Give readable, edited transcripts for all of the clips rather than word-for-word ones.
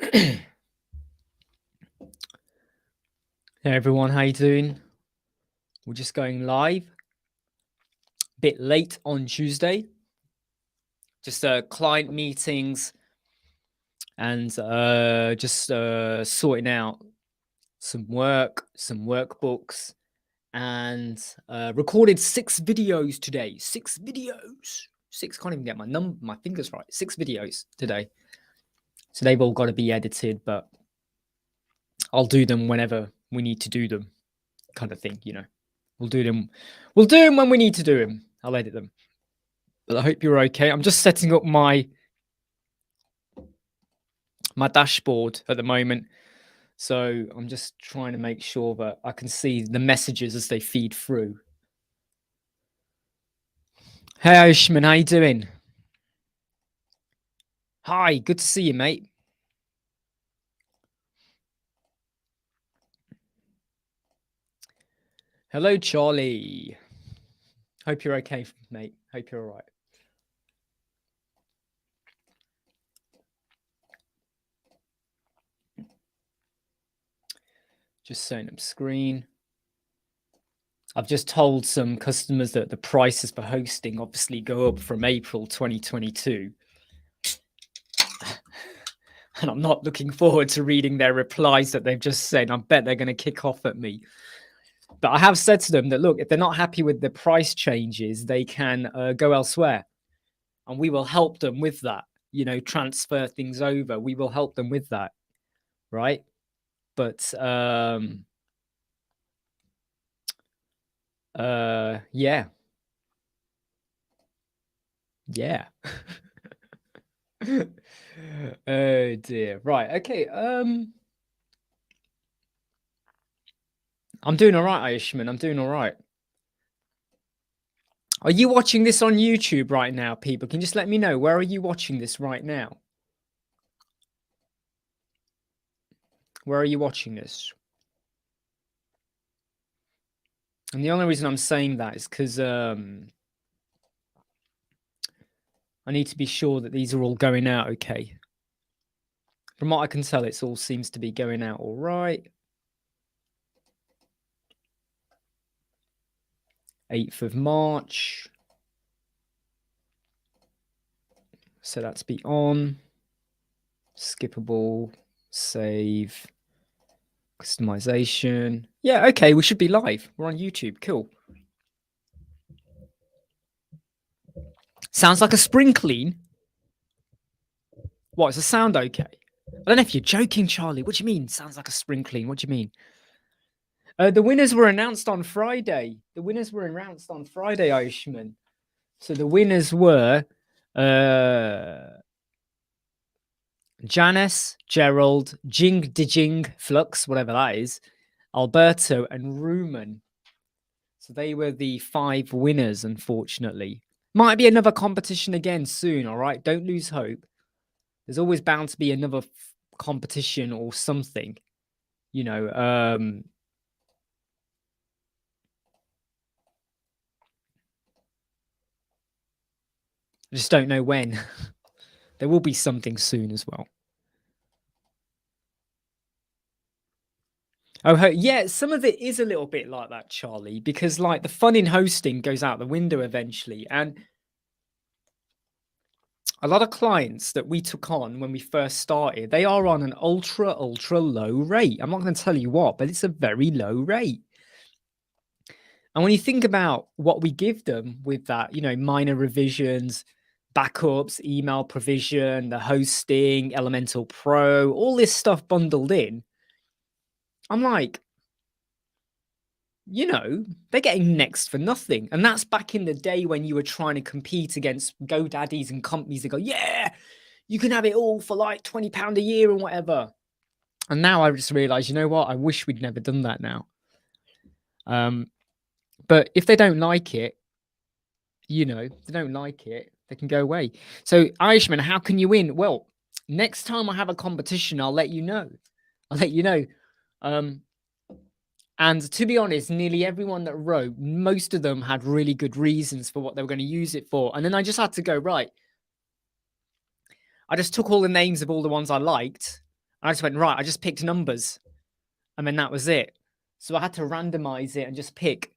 Hey everyone, how you doing? We're just going live. Bit late on Tuesday. Just client meetings and just sorting out some work, some workbooks, and recorded 6 videos today. 6 videos. 6, can't even get my fingers right. 6 videos today. So they've all got to be edited, but I'll do them whenever we need to do them, kind of thing, you know. We'll do them when we need to do them. I'll edit them. But I hope you're okay. I'm just setting up my dashboard at the moment. So I'm just trying to make sure that I can see the messages as they feed through. Hey Oshman, how you doing? Hi, good to see you, mate. Hello, Charlie. Hope you're okay, mate. Hope you're all right. Just setting up screen. I've just told some customers that the prices for hosting obviously go up from April 2022. And I'm not looking forward to reading their replies that they've just said. I bet they're going to kick off at me. But I have said to them that, look, if they're not happy with the price changes, they can go elsewhere. And we will help them with that, you know, transfer things over. We will help them with that, right? But yeah. Yeah. Oh dear. Right. Okay. I'm doing all right, Aishman. I'm doing all right. Are you watching this on YouTube right now, people? Can you just let me know, where are you watching this right now? Where are you watching this? And the only reason I'm saying that is because I need to be sure that these are all going out okay. From what I can tell, it all seems to be going out all right. 8th of March. So that's be on. Skippable. Save. Customization. Yeah, okay, we should be live. We're on YouTube. Cool. Sounds like a spring clean. What, is the sound okay? I don't know if you're joking, Charlie. What do you mean? Sounds like a spring clean. What do you mean? The winners were announced on Friday. Oishman. So the winners were Janice, Gerald, Jing Dijing, Flux, whatever that is, Alberto, and Ruman. So they were the 5 winners, unfortunately. Might be another competition again soon, all right? Don't lose hope. There's always bound to be another competition or something, you know. I just don't know when. There will be something soon as well. Oh, yeah, some of it is a little bit like that, Charlie, because like the fun in hosting goes out the window eventually. And a lot of clients that we took on when we first started, they are on an ultra low rate. I'm not going to tell you what, but it's a very low rate. And when you think about what we give them with that, you know, minor revisions, backups, email provision, the hosting, Elementor Pro, all this stuff bundled in, I'm like, you know, they're getting next for nothing. And that's back in the day when you were trying to compete against GoDaddies and companies that go, yeah, you can have it all for like £20 a year and whatever. And now I just realized, you know what? I wish we'd never done that now. But if they don't like it, you know, if they don't like it, they can go away. So, Irishman, how can you win? Well, next time I have a competition, I'll let you know. And to be honest, nearly everyone that wrote, most of them had really good reasons for what they were going to use it for. And then I just had to go, right. I just took all the names of all the ones I liked I just went, right, I just picked numbers. And then that was it. So I had to randomize it and just pick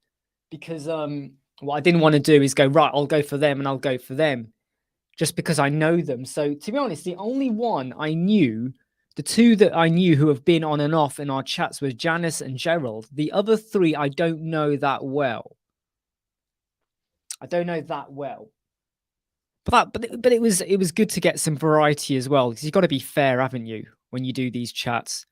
because what I didn't want to do is go, right, I'll go for them and I'll go for them just because I know them. So to be honest, the only one I knew, the two that I knew who have been on and off in our chats was Janice and Gerald. The other three, I don't know that well. I don't know that well. But it was good to get some variety as well, because you've got to be fair, haven't you, when you do these chats?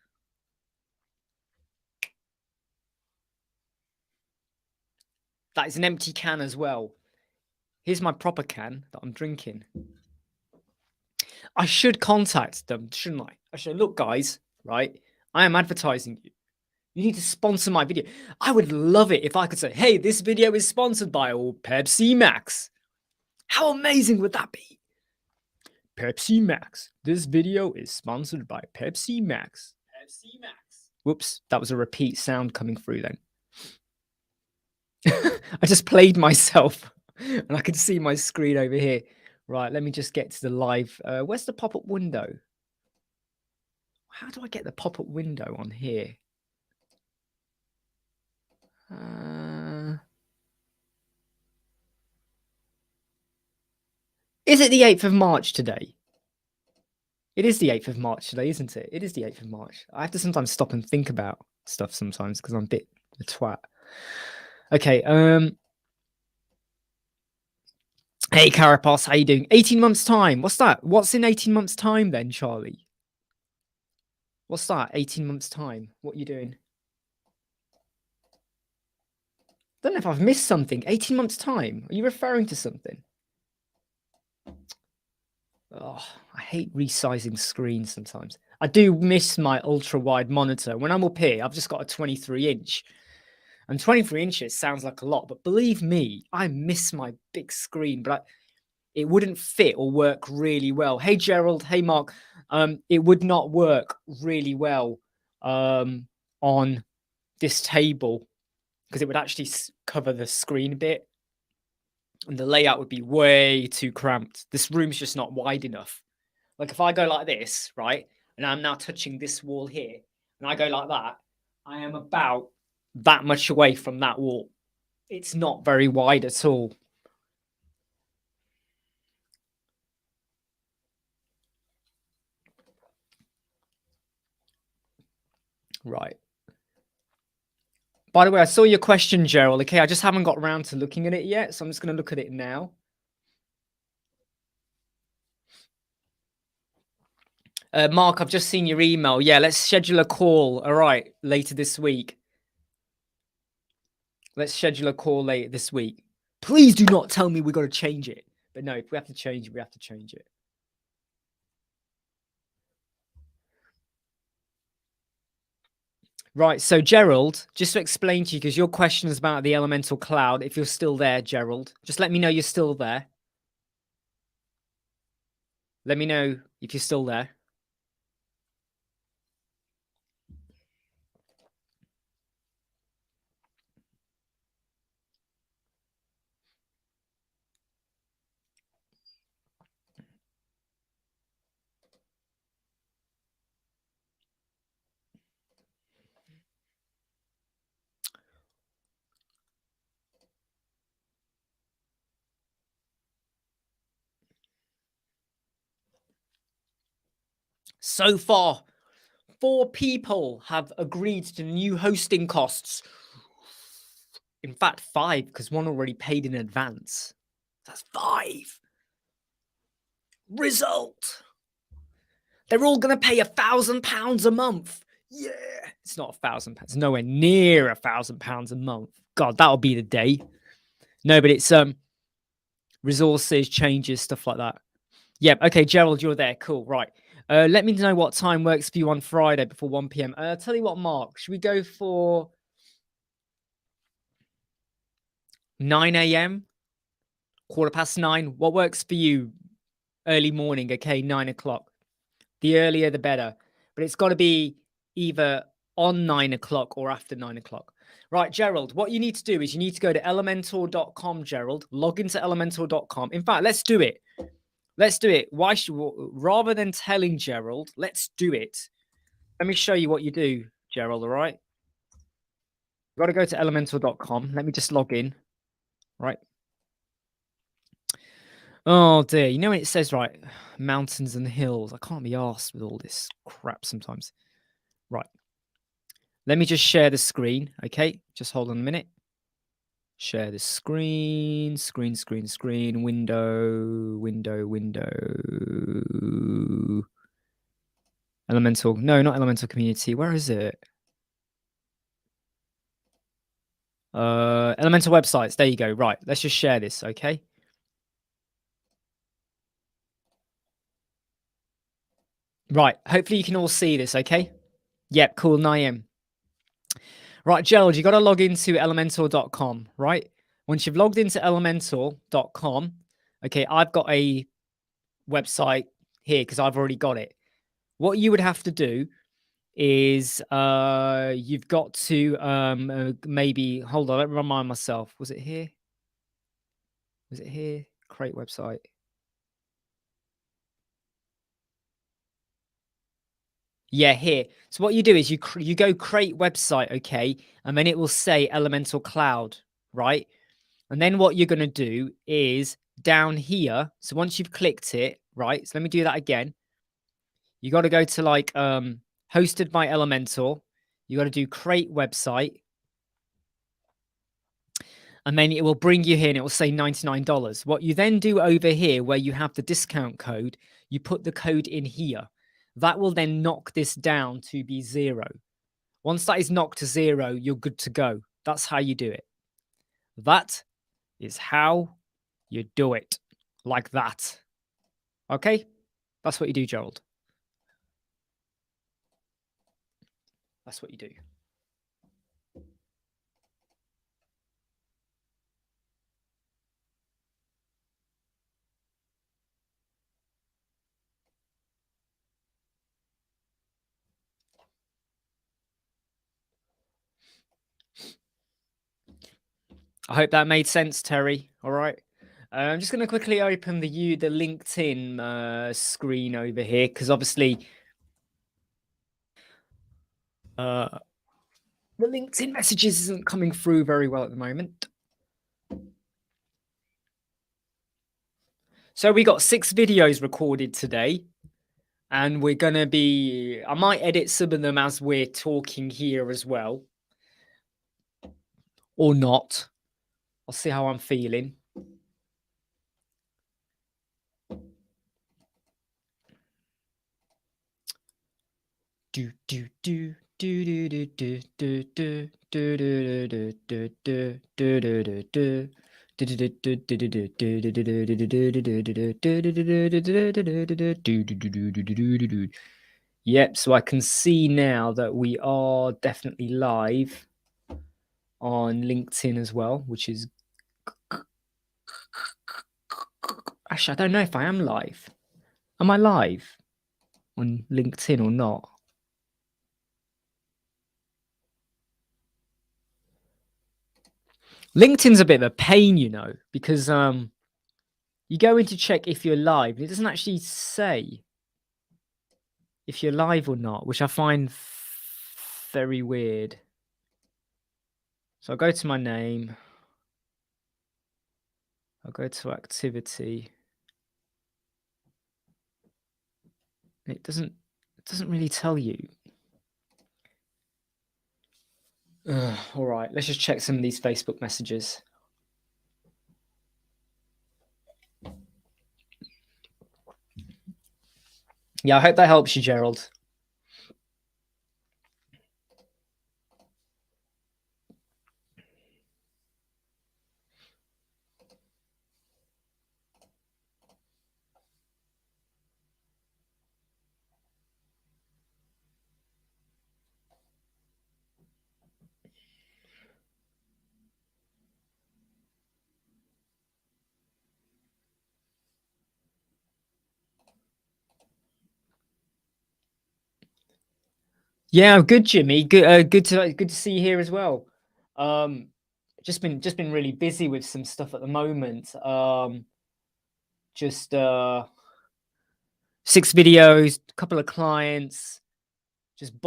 That is an empty can as well. Here's my proper can that I'm drinking. I should contact them, shouldn't I? I should, look, guys, right? I am advertising you. You need to sponsor my video. I would love it if I could say, hey, this video is sponsored by Pepsi Max. How amazing would that be? Pepsi Max. This video is sponsored by Pepsi Max. Pepsi Max. Whoops, that was a repeat sound coming through then. I just played myself and I can see my screen over here. Right, let me just get to the live. Where's the pop-up window? How do I get the pop-up window on here? Is it the 8th of March today? It is the 8th of March today, isn't it? It is the 8th of March. I have to sometimes stop and think about stuff sometimes because I'm a bit a twat. Okay, hey, Carapace, how you doing? 18 months' time. What's that? What's in 18 months' time then, Charlie? What's that? 18 months' time. What are you doing? Don't know if I've missed something. 18 months' time. Are you referring to something? Oh, I hate resizing screens sometimes. I do miss my ultra-wide monitor. When I'm up here, I've just got a 23-inch. And 23 inches sounds like a lot, but believe me, I miss my big screen, but it wouldn't fit or work really well. Hey, Gerald. Hey, Mark. It would not work really well on this table because it would actually cover the screen a bit. And the layout would be way too cramped. This room's just not wide enough. Like if I go like this, right, and I'm now touching this wall here, and I go like that, I am about that much away from that wall. It's not very wide at all. Right. By the way, I saw your question, Gerald. Okay, I just haven't got around to looking at it yet, so I'm just going to look at it now. Mark, I've just seen your email. Yeah, let's schedule a call. All right, later this week. Let's schedule a call later this week. Please do not tell me we've got to change it. But no, if we have to change it, we have to change it. Right, so Gerald, just to explain to you, because your question is about the Elemental Cloud, if you're still there, Gerald, just let me know you're still there. Let me know if you're still there. So far, 4 people have agreed to new hosting costs. In fact, 5, because one already paid in advance. That's 5. Result. They're all going to pay £1,000 a month. Yeah. It's not £1,000. It's nowhere near £1,000 a month. God, that'll be the day. No, but it's resources, changes, stuff like that. Yep. Okay, Gerald, you're there. Cool. Right. Let me know what time works for you on Friday before 1 p.m. I'll tell you what, Mark. Should we go for 9 a.m.? 9:15? What works for you? Early morning. Okay, 9 o'clock. The earlier, the better. But it's got to be either on 9 o'clock or after 9 o'clock. Right, Gerald, what you need to do is you need to go to elementor.com, Gerald. Log into elementor.com. In fact, let's do it. Let's do it. Why should, rather than telling Gerald, let's do it. let me show you what you do, Gerald, all right? You've got to go to elementor.com. Let me just log in, right? Oh dear, you know when it says, right, mountains and hills, I can't be arsed with all this crap sometimes. Right, let me just share the screen, okay? Just hold on a minute. Share the screen, window. Elemental, no, not Elemental Community. Where is it? Elemental Websites. There you go. Right, let's just share this, okay? Right, hopefully you can all see this, okay? Yep, cool, 9am. Right, Gerald, you got to log into elementor.com, right? Once you've logged into elementor.com, okay, I've got a website here because I've already got it. What you would have to do is you've got to maybe, hold on, let me remind myself. Was it here? Was it here? Create website. Yeah, here. So what you do is you go create website, okay? And then it will say Elemental Cloud, right? And then what you're going to do is down here. So once you've clicked it, right? So let me do that again. You got to go to like hosted by Elementor. You got to do create website. And then it will bring you here and it will say $99. What you then do over here where you have the discount code, you put the code in here. That will then knock this down to be 0. Once that is knocked to 0, you're good to go. That's how you do it. That is how you do it. Like that. Okay? That's what you do, Gerald. That's what you do. I hope that made sense, Terry. All right. I'm just going to quickly open the LinkedIn screen over here because obviously the LinkedIn messages isn't coming through very well at the moment. So we got 6 videos recorded today. And we're going to be, I might edit some of them as we're talking here as well. Or not. I'll see how I'm feeling. Do do do do do do do do do do do do do do do do. Yep, so I can see now that we are definitely live on LinkedIn as well, which is actually I don't know if I am live. Am I live on LinkedIn or not? LinkedIn's a bit of a pain, you know, because you go in to check if you're live, and it doesn't actually say if you're live or not, which I find very weird. So I'll go to my name. I'll go to activity. It doesn't really tell you. All right, let's just check some of these Facebook messages. Yeah, I hope that helps you, Gerald. Yeah, good, Jimmy. Good to see you here as well. Just been really busy with some stuff at the moment. Just 6 videos, a couple of clients, just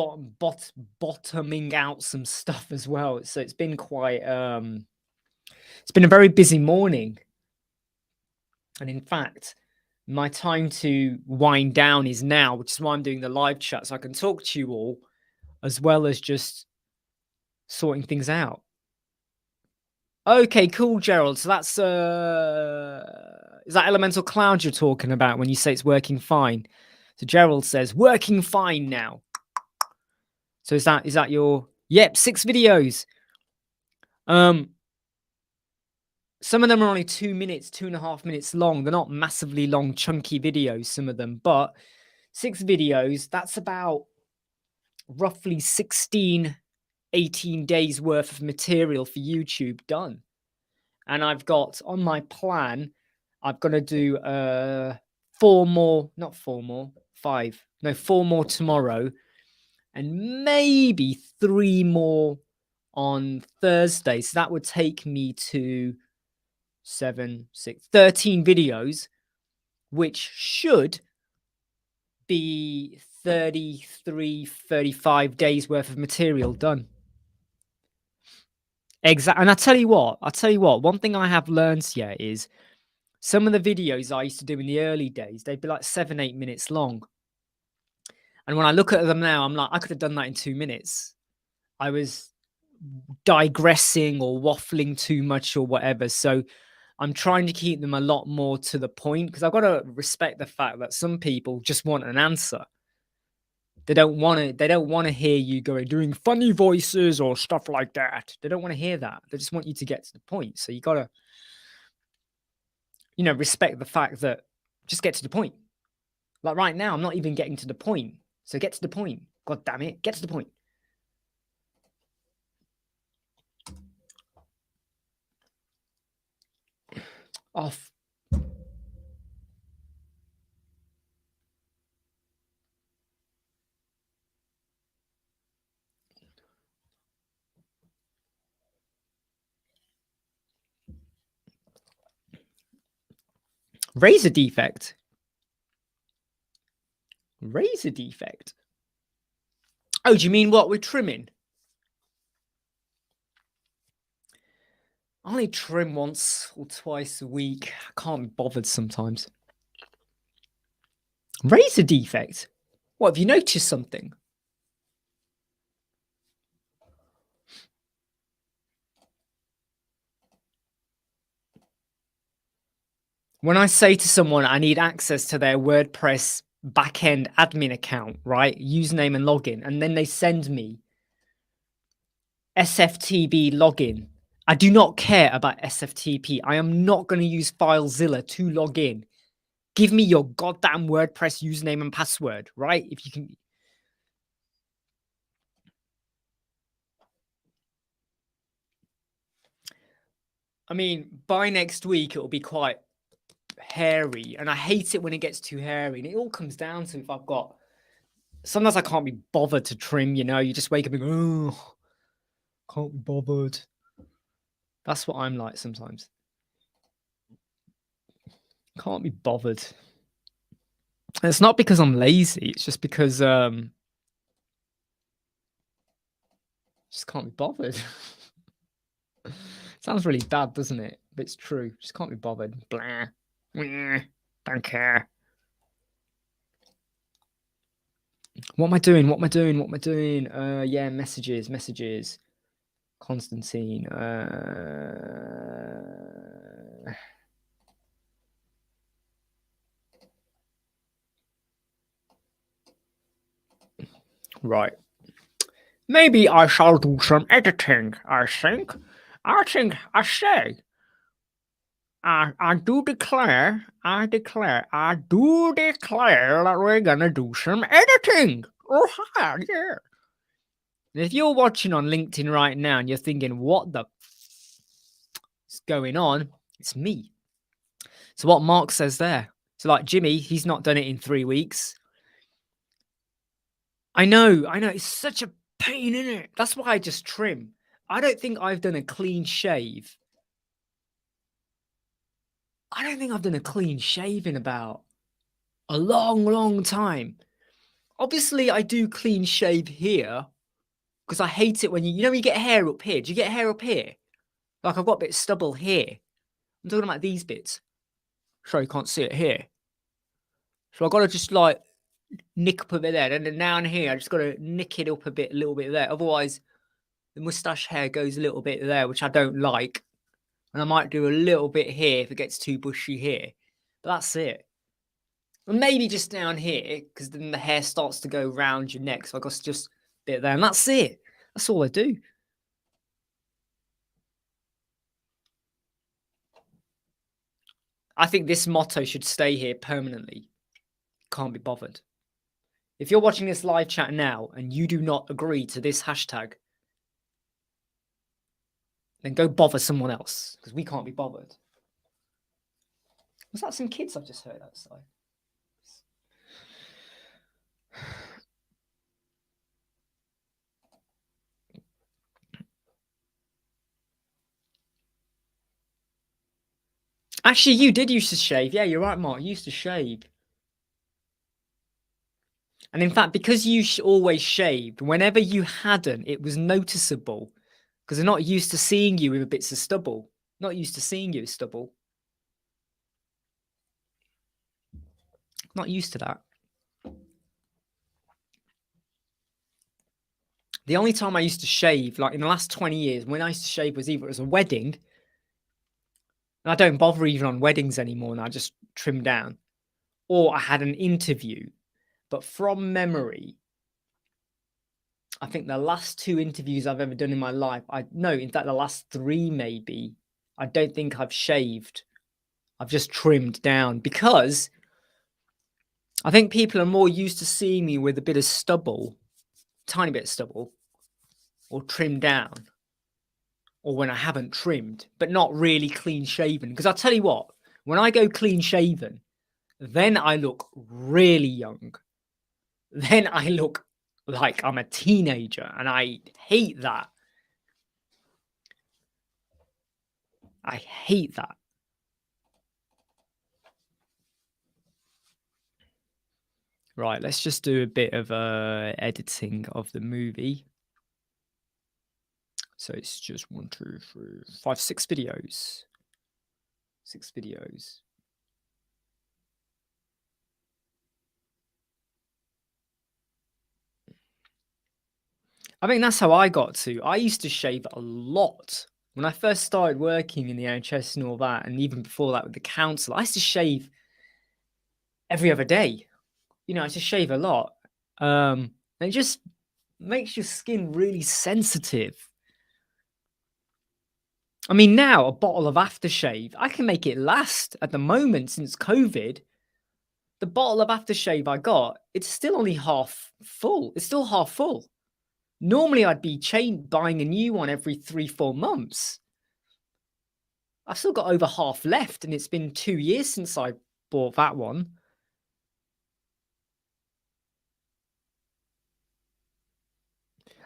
bottoming out some stuff as well. So it's been quite it's been a very busy morning. And in fact, my time to wind down is now, which is why I'm doing the live chat, so I can talk to you all as well as just sorting things out. Okay, cool, Gerald. So that's is that Elemental Cloud you're talking about when you say it's working fine? So Gerald says working fine now. So is that your 6 videos? Some of them are only 2 minutes, 2.5 minutes long. They're not massively long, chunky videos, some of them, but 6 videos, that's about roughly 16, 18 days worth of material for YouTube done. And I've got on my plan, I've got to do 4 more tomorrow, and maybe 3 more on Thursday. So that would take me to 13 videos, which should be 33, 35 days worth of material done. Exactly. And I tell you what, one thing I have learned here is some of the videos I used to do in the early days, they'd be like 7-8 minutes long. And when I look at them now, I'm like, I could have done that in 2 minutes. I was digressing or waffling too much or whatever. So I'm trying to keep them a lot more to the point, because I've got to respect the fact that some people just want an answer. They don't want to hear you doing funny voices or stuff like that. They don't want to hear that. They just want you to get to the point. So you got to, respect the fact that just get to the point. Like right now, I'm not even getting to the point. So get to the point. God damn it. Get to the point. Off. Razor defect. Razor defect. Oh, do you mean what? We're trimming? I only trim once or twice a week. I can't be bothered sometimes. Razor defect? What, have you noticed something? When I say to someone I need access to their WordPress backend admin account, right? Username and login, and then they send me SFTP login. I do not care about SFTP. I am not going to use FileZilla to log in. Give me your goddamn WordPress username and password, right? If you can. I mean, by next week, it'll be quite hairy, and I hate it when it gets too hairy. And it all comes down to if I've got. Sometimes I can't be bothered to trim, you just wake up and go, oh, can't be bothered. That's what I'm like sometimes. Can't be bothered. And it's not because I'm lazy. It's just because just can't be bothered. Sounds really bad, doesn't it? But it's true. Just can't be bothered. Blah. Don't care. What am I doing? Yeah, messages. Constantine. Right. Maybe I shall do some editing, I think. I say. I do declare that we're gonna do some editing. Oh, hi, yeah. And if you're watching on LinkedIn right now and you're thinking, what the is going on? It's me. So what Mark says there. So like Jimmy, he's not done it in 3 weeks. I know. It's such a pain, isn't it? That's why I just trim. I don't think I've done a clean shave. I don't think I've done a clean shave in about a long, long time. Obviously, I do clean shave here because I hate it when you get hair up here. Do you get hair up here? Like I've got a bit of stubble here. I'm talking about these bits. Sorry, you can't see it here. So I've got to just like nick up a bit there. And then down here, I just got to nick it up a little bit there. Otherwise, the moustache hair goes a little bit there, which I don't like. And I might do a little bit here if it gets too bushy here. But that's it. And maybe just down here, because then the hair starts to go round your neck. So I got just a bit there. And that's it. That's all I do. I think this motto should stay here permanently. Can't be bothered. If you're watching this live chat now and you do not agree to this hashtag, then go bother someone else because we can't be bothered. Was that some kids I've just heard outside? Actually, you did used to shave. Yeah, you're right, Mark. You used to shave. And in fact, because you always shaved, whenever you hadn't, it was noticeable because they're not used to seeing you with bits of stubble. Not used to seeing you with stubble. Not used to that. The only time I used to shave, like in the last 20 years, when I used to shave was either it was a wedding, and I don't bother even on weddings anymore, and I just trim down, or I had an interview. But from memory, I think the last 2 interviews I've ever done in my life, in fact, the last 3 maybe, I don't think I've shaved. I've just trimmed down because I think people are more used to seeing me with a bit of stubble, tiny bit of stubble, or trimmed down, or when I haven't trimmed, but not really clean shaven. Because I'll tell you what, when I go clean shaven, then I look really young. Then I look like I'm a teenager, and I hate that. I hate that. Right, let's just do a bit of editing of the movie. So it's just 1, 2, 3, 5, 6 videos. 6 videos. I think that's how I got to. I used to shave a lot. When I first started working in the NHS and all that, and even before that with the council, I used to shave every other day. I used to shave a lot. And it just makes your skin really sensitive. I mean, now a bottle of aftershave, I can make it last. At the moment, since COVID, the bottle of aftershave I got, it's still only half full. It's still half full. Normally, I'd be buying a new one every 3-4 months. I've still got over half left, and it's been 2 years since I bought that one.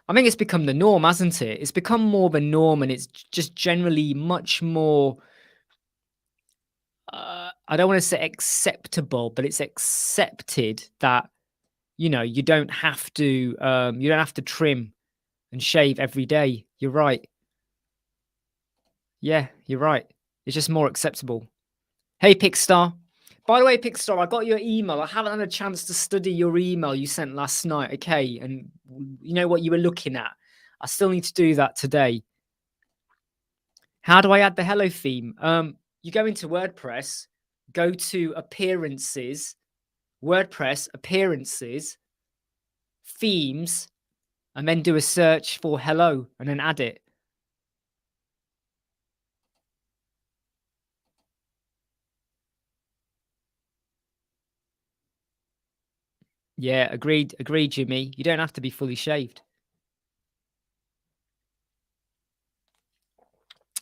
I think it's become the norm, hasn't it? It's become more the norm, and it's just generally much more, I don't want to say acceptable, but it's accepted that, you don't have to trim and shave every day. You're right. Yeah, you're right. It's just more acceptable. Hey, Pickstar. By the way, Pickstar, I got your email. I haven't had a chance to study your email you sent last night, okay? And you know what you were looking at. I still need to do that today. How do I add the hello theme? You go into WordPress, go to Appearances, WordPress, Appearances, Themes, and then do a search for hello and then add it. Yeah, agreed, Jimmy. You don't have to be fully shaved.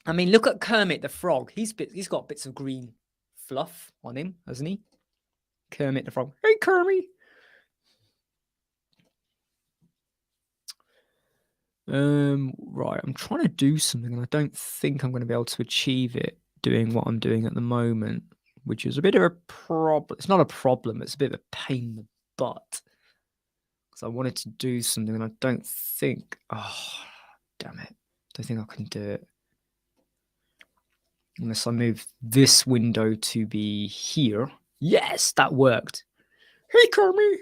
I mean, look at Kermit the Frog. He's got bits of green fluff on him, hasn't he? Kermit the Frog. Hey, Kermit. Right. I'm trying to do something, and I don't think I'm going to be able to achieve it doing what I'm doing at the moment, which is a bit of a problem. It's not a problem. It's a bit of a pain in the butt. I wanted to do something and I don't think. Oh, damn it. Don't think I can do it. Unless I move this window to be here. Yes, that worked. Hey, Kermit.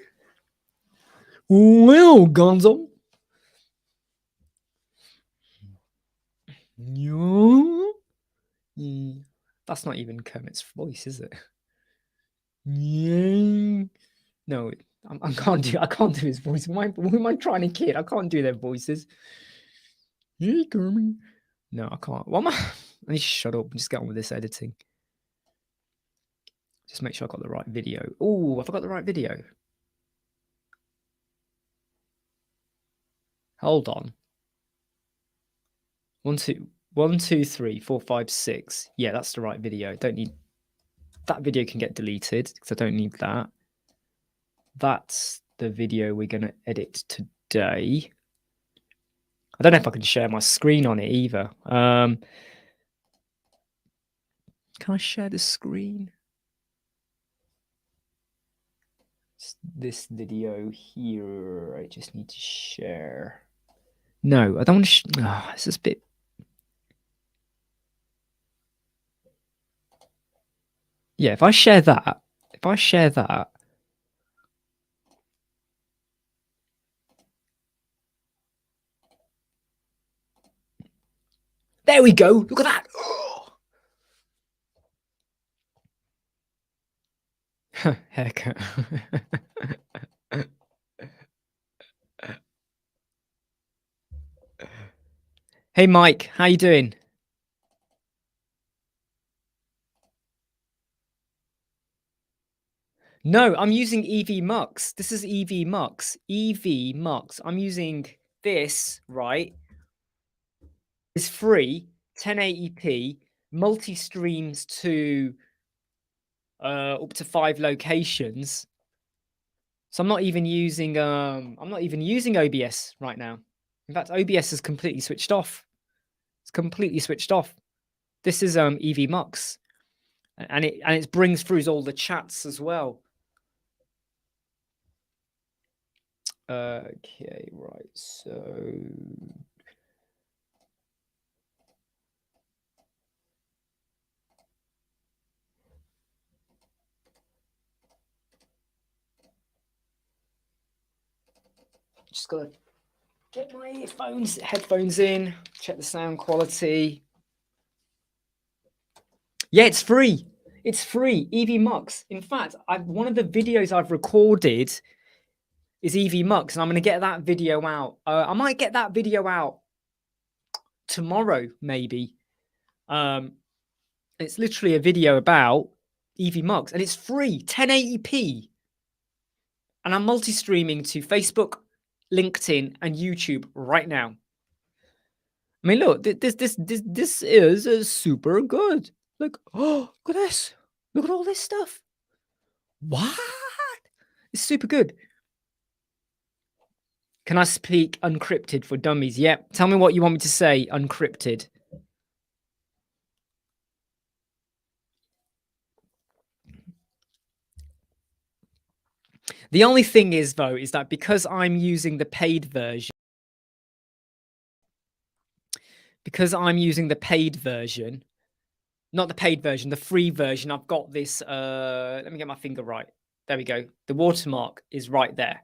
Well, Gonzo. Yeah. That's not even Kermit's voice, is it? Yeah. No, I can't do his voice. Who am I trying to kid? I can't do their voices. Hey, Kermit. No, I can't. What am I? I need to shut up and just get on with this editing. Just make sure I got the right video. Oh, I forgot the right video. Hold on. 1, 2, 3, 4, 5, 6. Yeah, that's the right video. Don't need that video can get deleted because I don't need that. That's the video we're going to edit today. I don't know if I can share my screen on it either. Can I share the screen? It's this video here. I just need to share. No, I don't want to. It's just a bit. Yeah, if I share that. There we go. Look at that. Haircut. Hey, Mike. How you doing? No, I'm using EV Mux. This is EV Mux. EV Mux. I'm using this, right? It's free, 1080p, multi-streams to up to 5 locations. So I'm not even using OBS right now. In fact, OBS is completely switched off. It's completely switched off. This is EV Mux. And it brings through all the chats as well. Okay, right. So just gotta get my headphones in, check the sound quality. Yeah, it's free. It's free. EV Mux. In fact, one of the videos I've recorded is EV Mux, and I'm going to get that video out. I might get that video out tomorrow, maybe. It's literally a video about EV Mux, and it's free, 1080p. And I'm multi-streaming to Facebook, LinkedIn, and YouTube right now. I mean, look, this is super good. Like, oh, look at this. Look at all this stuff. What? It's super good. Can I speak uncrypted for dummies? Yep. Tell me what you want me to say uncrypted. The only thing is, though, is that because I'm using the paid version, not the paid version, the free version, I've got this, let me get my finger right. There we go. The watermark is right there.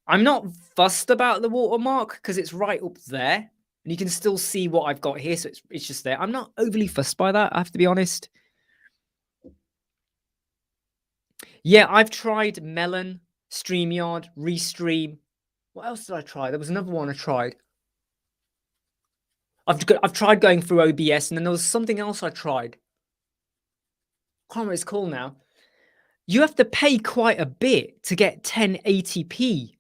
I'm not fussed about the watermark because it's right up there and you can still see what I've got here. So it's just there. I'm not overly fussed by that, I have to be honest. Yeah, I've tried Melon, StreamYard, Restream. What else did I try? There was another one I tried. I've tried going through OBS, and then there was something else I tried. I can't remember what it's called now. You have to pay quite a bit to get 1080p.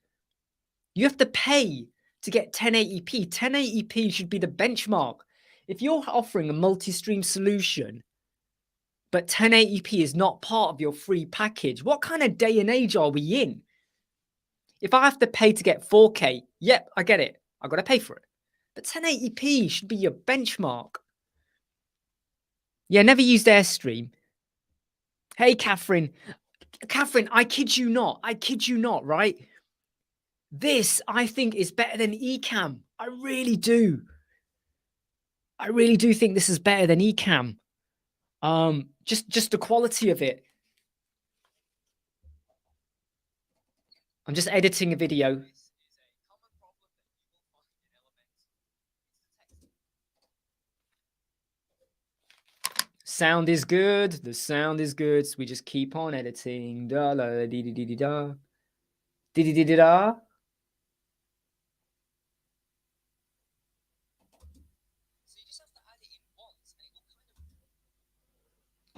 You have to pay to get 1080p. 1080p should be the benchmark. If you're offering a multi-stream solution, but 1080p is not part of your free package, what kind of day and age are we in? If I have to pay to get 4K, yep, I get it. I've got to pay for it. But 1080p should be your benchmark. Yeah, never used Airstream. Hey, Catherine. Catherine, I kid you not, right? This, I think, is better than Ecamm. I really do. I really do think this is better than Ecamm. Just the quality of it. I'm just editing a video. Sound is good. The sound is good. So we just keep on editing. Da la dee dee dee dee da. Dee dee dee dee da.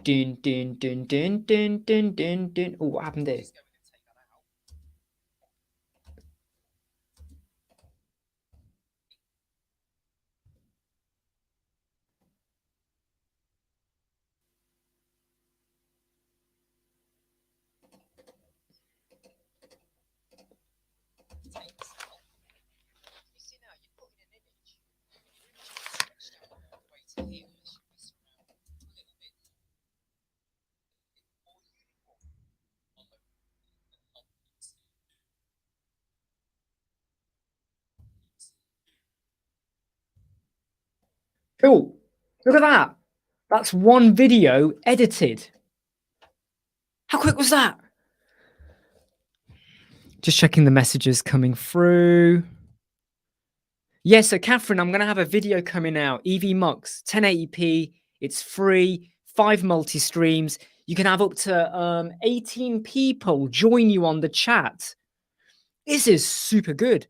Dun dun dun dun dun dun dun dun. Oh, what happened there? Cool. Look at that. That's one video edited. How quick was that? Just checking the messages coming through. Yeah, so Catherine, I'm going to have a video coming out. EV Mux, 1080p. It's free, 5 multi-streams. You can have up to 18 people join you on the chat. This is super good.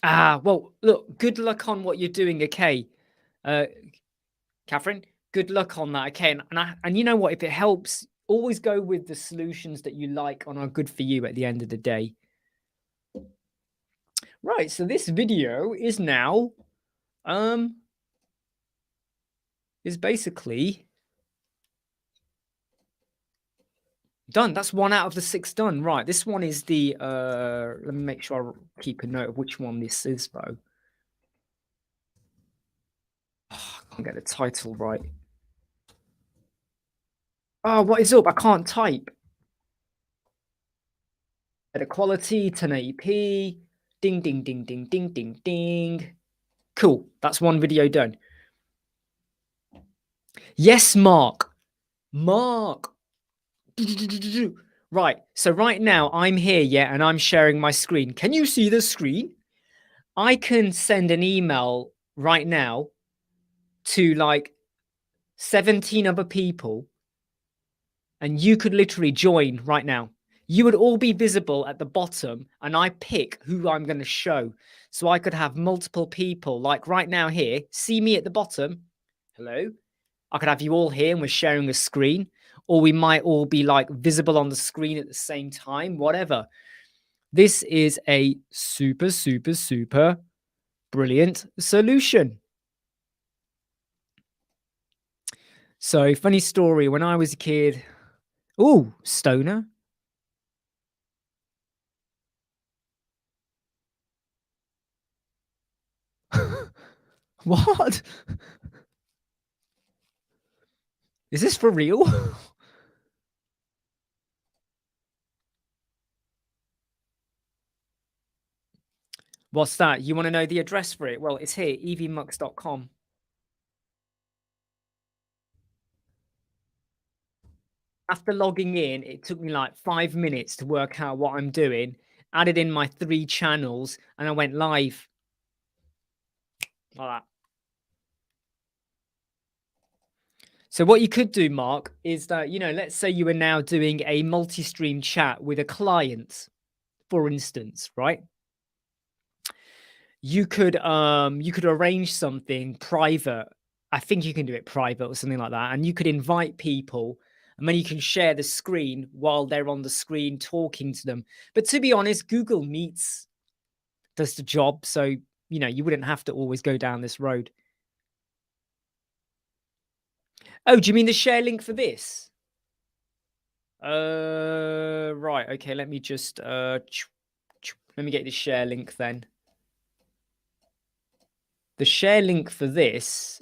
Well, look, good luck on what you're doing, okay? Catherine, good luck on that, okay? And you know what? If it helps, always go with the solutions that you like and are good for you at the end of the day. Right, so this video is now is basically done. That's 1 out of the 6 done. Right, this one is the let me make sure I keep a note of which one this is though. Oh, I can't get the title right. Oh, what is up? I can't type. Better quality, 1080p. Ding ding ding ding ding ding ding. Cool. That's one video done. Yes, Mark. Mark. Right. So right now I'm here, yeah, and I'm sharing my screen. Can you see the screen? I can send an email right now to like 17 other people, and you could literally join right now. You would all be visible at the bottom, and I pick who I'm going to show. So I could have multiple people, like right now here, see me at the bottom. Hello. I could have you all here and we're sharing a screen, or we might all be like visible on the screen at the same time, whatever. This is a super, super, super brilliant solution. So, funny story, when I was a kid, oh, stoner. What? Is this for real? What's that? You want to know the address for it? Well, it's here, evmux.com. After logging in, it took me like 5 minutes to work out what I'm doing, added in my 3 channels, and I went live. Like that. So what you could do, Mark, is that, let's say you are now doing a multi-stream chat with a client, for instance, right? You could arrange something private. I think you can do it private or something like that, and you could invite people, and then you can share the screen while they're on the screen talking to them. But to be honest, Google Meets does the job, so you wouldn't have to always go down this road. Oh, do you mean the share link for this? Right. Okay. Let me just let me get the share link then. The share link for this.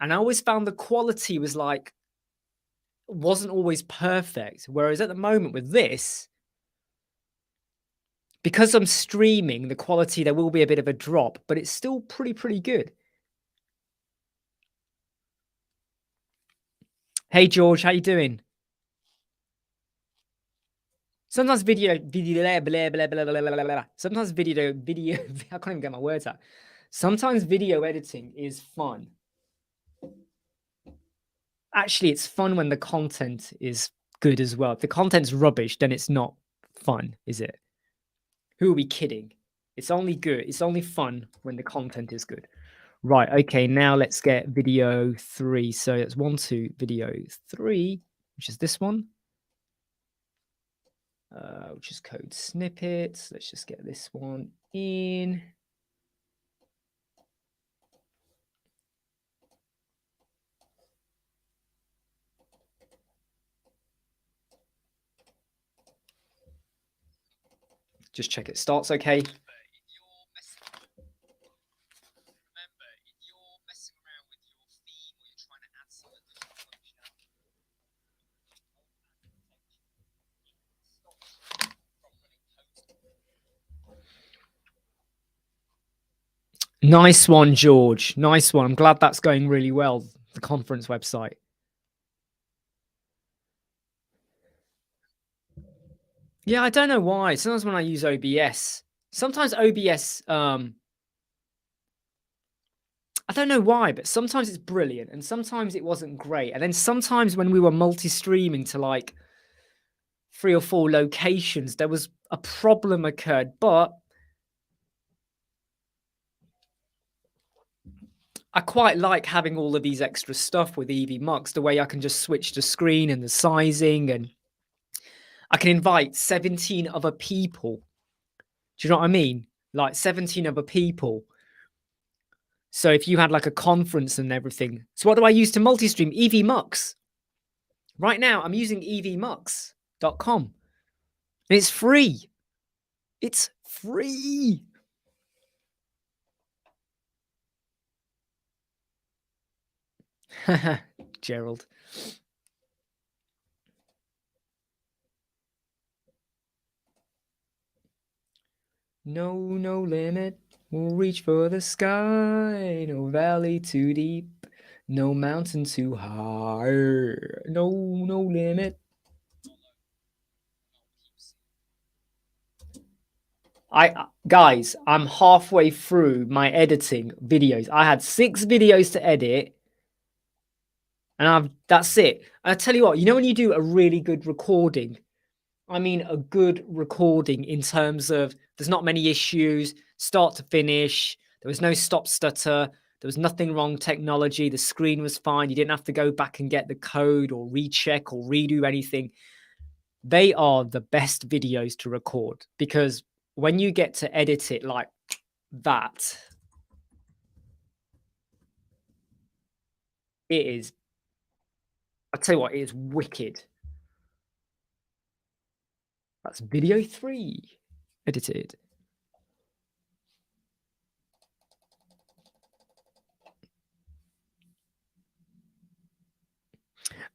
And I always found the quality was like, wasn't always perfect. Whereas at the moment with this, because I'm streaming, the quality, there will be a bit of a drop, but it's still pretty good. Hey, George, how you doing? Sometimes video, sometimes video, I can't even get my words out. Sometimes video editing is fun. Actually, it's fun when the content is good as well. If the content's rubbish, then it's not fun, is it? Who are we kidding? It's only good. It's only fun when the content is good. Right. Okay. Now let's get video 3. So it's 1, 2, video 3, which is this one. Which is code snippets. Let's just get this one in. Just check it starts okay. Nice one, George. Nice one. I'm glad that's going really well, the conference website. Yeah, I don't know why. Sometimes when I use OBS, sometimes OBS, I don't know why, but sometimes it's brilliant and sometimes it wasn't great. And then sometimes when we were multi-streaming to like 3 or 4 locations, there was a problem occurred, but I quite like having all of these extra stuff with EV Mux, the way I can just switch the screen and the sizing, and I can invite 17 other people. Do you know what I mean? Like 17 other people. So if you had like a conference and everything. So what do I use to multi-stream? EV Mux. Right now, I'm using evmux.com. And it's free. It's free. Gerald. No limit. We'll reach for the sky. No valley too deep. No mountain too high. No limit. Guys, I'm halfway through my editing videos. I had 6 videos to edit, and that's it. And I tell you what, you know when you do a really good recording, I mean a good recording in terms of there's not many issues, start to finish, there was no stop stutter, there was nothing wrong technology, the screen was fine, you didn't have to go back and get the code or recheck or redo anything. They are the best videos to record because when you get to edit it like that, it is, I tell you what, it is wicked. That's video 3 edited.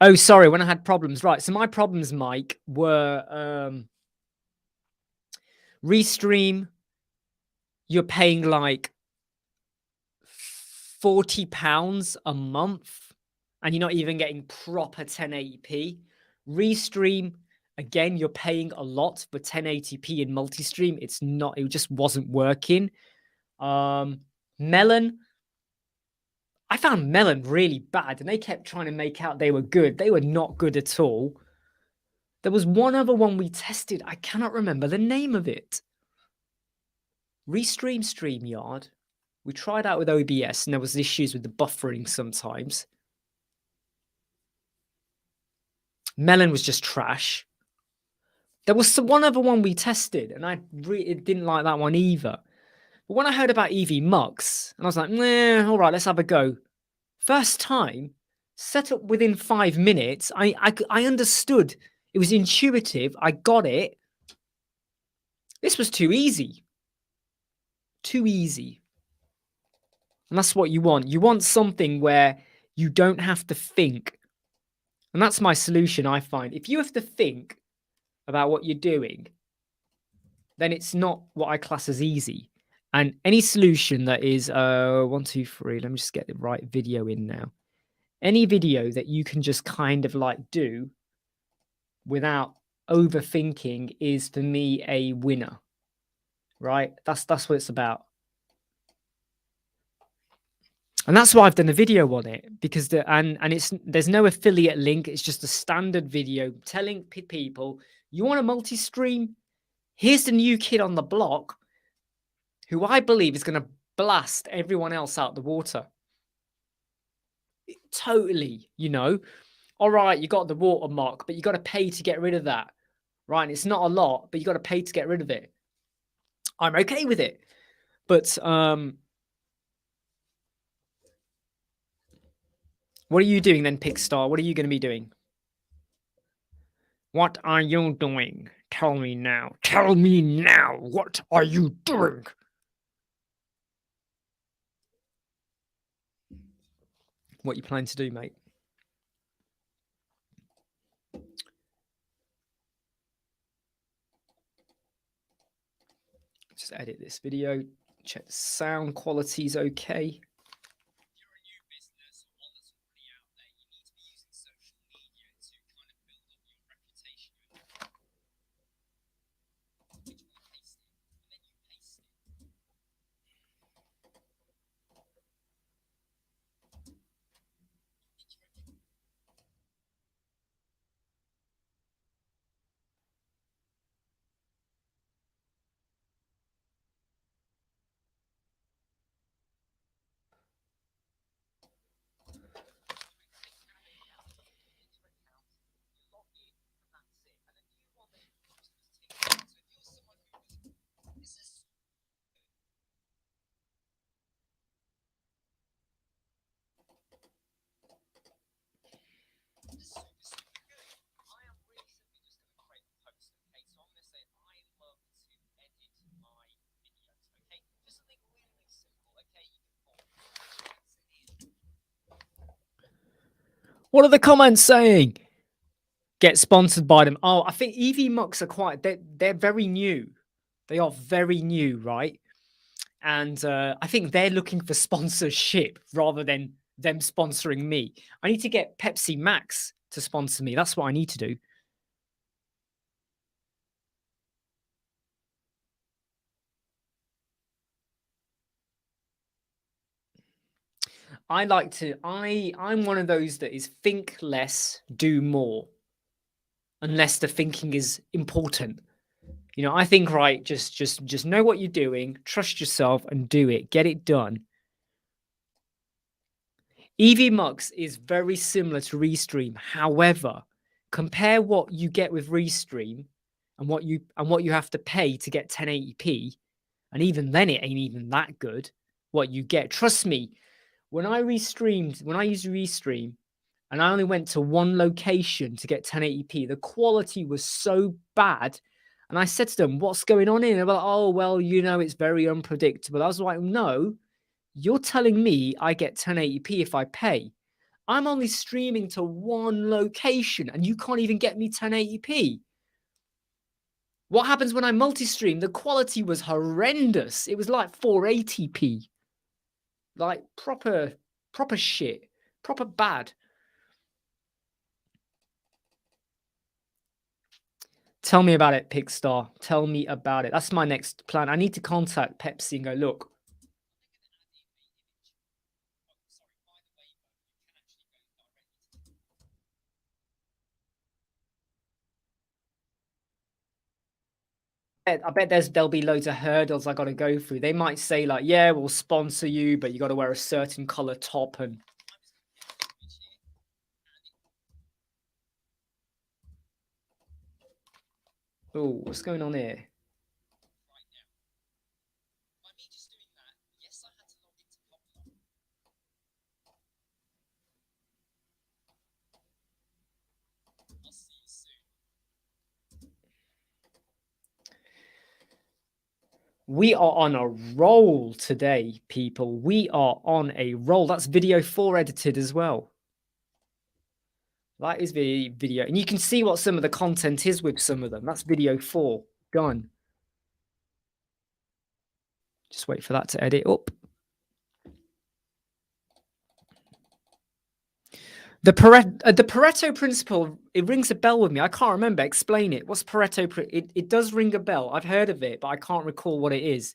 Oh, sorry, when I had problems. Right, so my problems, Mike, were Restream, you're paying like £40 a month and you're not even getting proper 1080p. Restream, again, you're paying a lot for 1080p in multi-stream. It's not, it just wasn't working. Melon, I found Melon really bad and they kept trying to make out they were good. They were not good at all. There was one other one we tested. I cannot remember the name of it. Restream StreamYard. We tried out with OBS and there was issues with the buffering sometimes. Melon was just trash. There was one other one we tested and I really didn't like that one either. But when I heard about EV Mux, and I was like, nah, all right, let's have a go. First time, set up within 5 minutes. I understood. It was intuitive. I got it. This was too easy. Too easy. And that's what you want. You want something where You don't have to think. And that's my solution, I find. If you have to think about what you're doing, then it's not what I class as easy. And any solution that is 1, 2, 3, let me just get the right video in now. Any video that you can just kind of like do without overthinking is for me a winner. Right? That's what it's about. And that's why I've done a video on it, because there's no affiliate link. It's just a standard video telling people, you want a multi-stream? Here's the new kid on the block who I believe is going to blast everyone else out the water. Totally, you know. All right, you got the watermark, but you got to pay to get rid of that. Right? And it's not a lot, but you got to pay to get rid of it. I'm okay with it. But what are you doing then, Pickstar? What are you going to be doing? What are you doing? Tell me now. Tell me now. What are you doing? What you planning to do, mate? Just edit this video. Check the sound quality's okay. What are the comments saying? Get sponsored by them. Oh, I think EV Mucks are they're very new. They are very new, right? And I think they're looking for sponsorship rather than them sponsoring me. I need to get Pepsi Max to sponsor me. That's what I need to do. I'm one of those that is think less, do more. Unless the thinking is important. You know, I think, right, just know what you're doing, trust yourself and do it. Get it done. EV Mux is very similar to Restream. However, compare what you get with Restream and what you have to pay to get 1080p, and even then it ain't even that good what you get. Trust me, when I used Restream and I only went to one location to get 1080p, the quality was so bad. And I said to them, what's going on here? And they were like, oh, well, you know, it's very unpredictable. I was like, no, you're telling me I get 1080p if I pay. I'm only streaming to one location and you can't even get me 1080p. What happens when I multi-stream? The quality was horrendous. It was like 480p. Like proper shit. Proper bad. Tell me about it, Pigstar. Tell me about it. That's my next plan. I need to contact Pepsi and go, look. I bet there'll be loads of hurdles I got to go through. They might say like, yeah, we'll sponsor you, but you got to wear a certain color top and. Oh, what's going on here? We are on a roll today, people. We are on a roll. That's video 4 edited as well. That is the video. And you can see what some of the content is with some of them. That's video 4. Done. Just wait for that to edit up. The Pareto principle, it rings a bell with me. I can't remember. Explain it. What's Pareto? It does ring a bell. I've heard of it, but I can't recall what it is.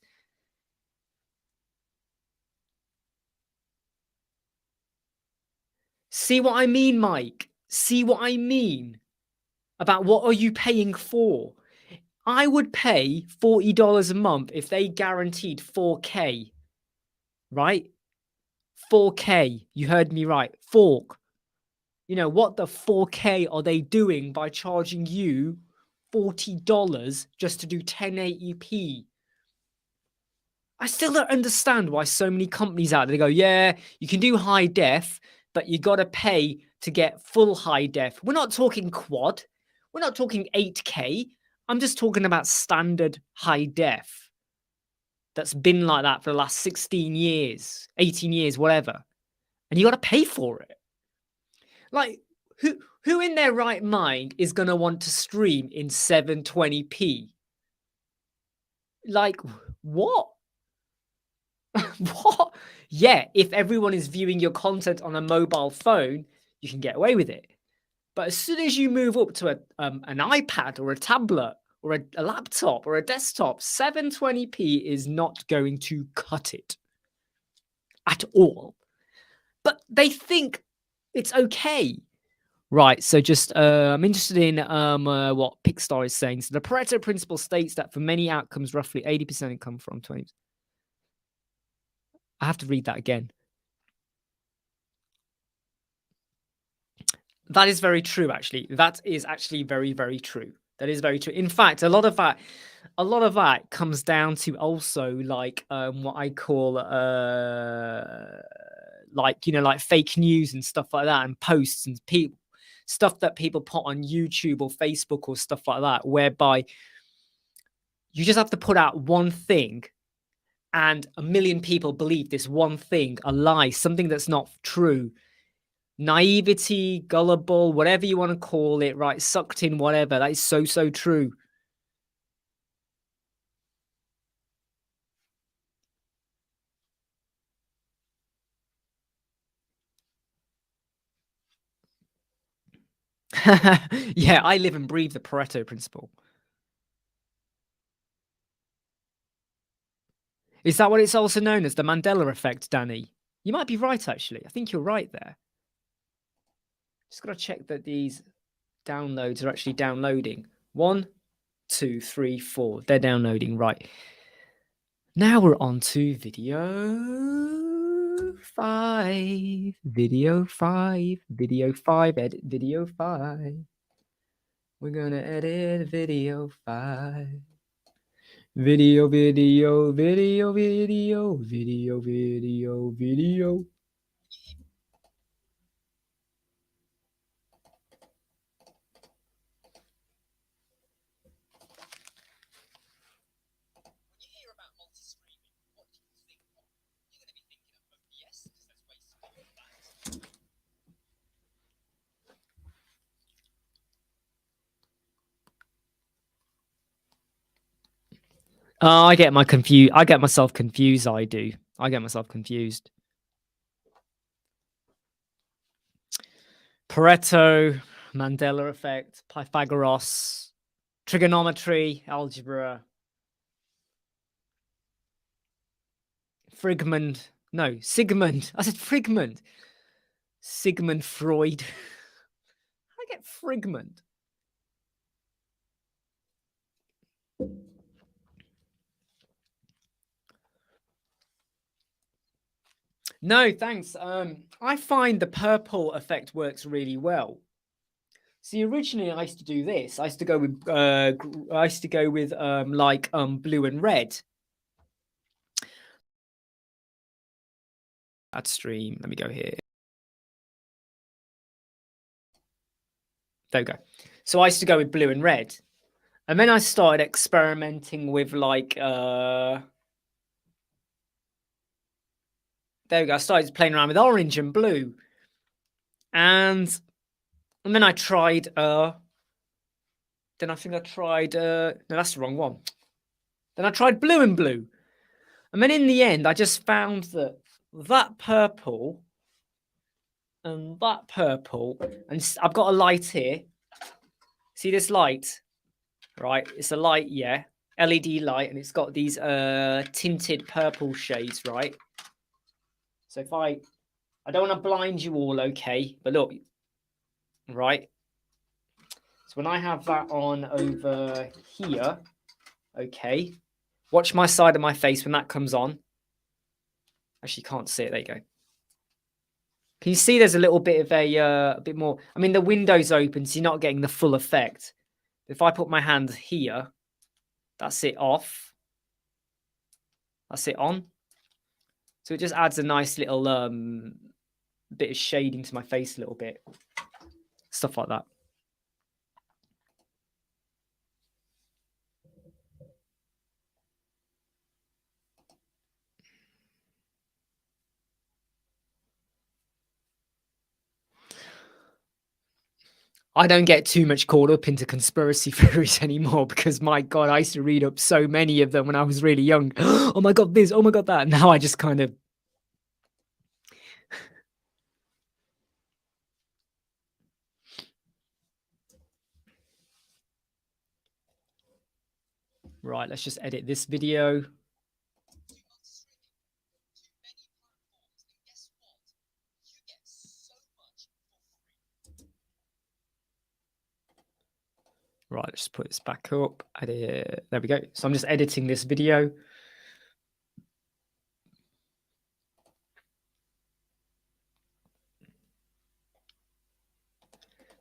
See what I mean, Mike? See what I mean about what are you paying for? I would pay $40 a month if they guaranteed 4K, right? 4K. You heard me right. Fork. You know, what the 4K are they doing by charging you $40 just to do 1080p? I still don't understand why so many companies out there, they go, yeah, you can do high def, but you got to pay to get full high def. We're not talking quad. We're not talking 8K. I'm just talking about standard high def. That's been like that for the last 16 years, 18 years, whatever. And you got to pay for it. Like, who in their right mind is going to want to stream in 720p? Like, what? What? Yeah, if everyone is viewing your content on a mobile phone, you can get away with it. But as soon as you move up to an iPad or a tablet or a laptop or a desktop, 720p is not going to cut it at all. But they think it's okay. Right, so just I'm interested in what Pixar is saying. So the Pareto principle states that for many outcomes, roughly 80% come from 20%. I have to read that again. That is very true, actually. That is actually very, very true. That is very true. In fact, a lot of that comes down to also like what I call like, you know, like fake news and stuff like that, and posts and stuff that people put on YouTube or Facebook or stuff like that, whereby you just have to put out one thing and a million people believe this one thing, a lie, something that's not true. Naivety, gullible, whatever you want to call it, right? Sucked in, whatever. That is so, so true. Yeah, I live and breathe the Pareto principle. Is that what it's also known as, the Mandela Effect, Danny? You might be right, actually. I think you're right there. Just got to check that these downloads are actually downloading. 1, 2, 3, 4. They're downloading, right. Now we're on to video 5. Video 5. Video 5. Edit video 5. We're going to edit video 5. Video, video, video, video, video, video, video. I get myself confused. I do. I get myself confused. Pareto, Mandela Effect, Pythagoras, trigonometry, algebra, Frigmund. No, Sigmund. I said Frigmund. Sigmund Freud. How do I get Frigmund? No, thanks. I find the purple effect works really well. See, originally I used to do this. I used to go with blue and red. Add stream. Let me go here. There we go. So I used to go with blue and red. And then I started experimenting with like, there we go. I started playing around with orange and blue. And then I tried, then I think I tried, no, that's the wrong one. Then I tried blue and blue. And then in the end, I just found that that purple and that purple, and I've got a light here. See this light? Right, it's a light, yeah, LED light, and it's got these tinted purple shades, right? So if I don't want to blind you all, okay, but look, right? So when I have that on over here, okay, watch my side of my face when that comes on. Actually, you can't see it. There you go. Can you see there's a little bit of a bit more? I mean, the window's open, so you're not getting the full effect. If I put my hand here, that's it off. That's it on. So it just adds a nice little bit of shading to my face a little bit. Stuff like that. I don't get too much caught up into conspiracy theories anymore because, my God, I used to read up so many of them when I was really young. Oh my God, this, oh my God, that. Now I just kind of... Right, let's just edit this video. Right, let's put this back up. Edit. There we go. So I'm just editing this video.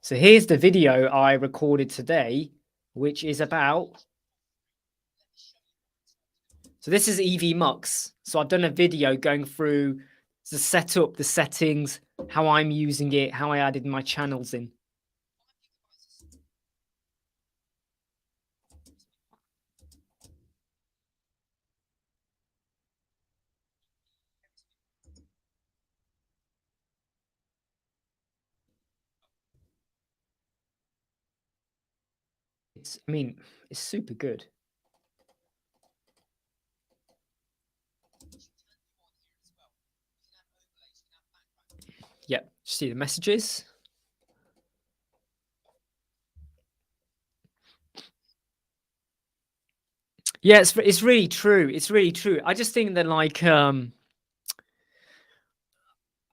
So here's the video I recorded today, which is about... So this is EV Mux. So I've done a video going through the setup, the settings, how I'm using it, how I added my channels in. I mean, it's super good. Yep, see the messages. Yeah, it's really true. It's really true. I just think that, like,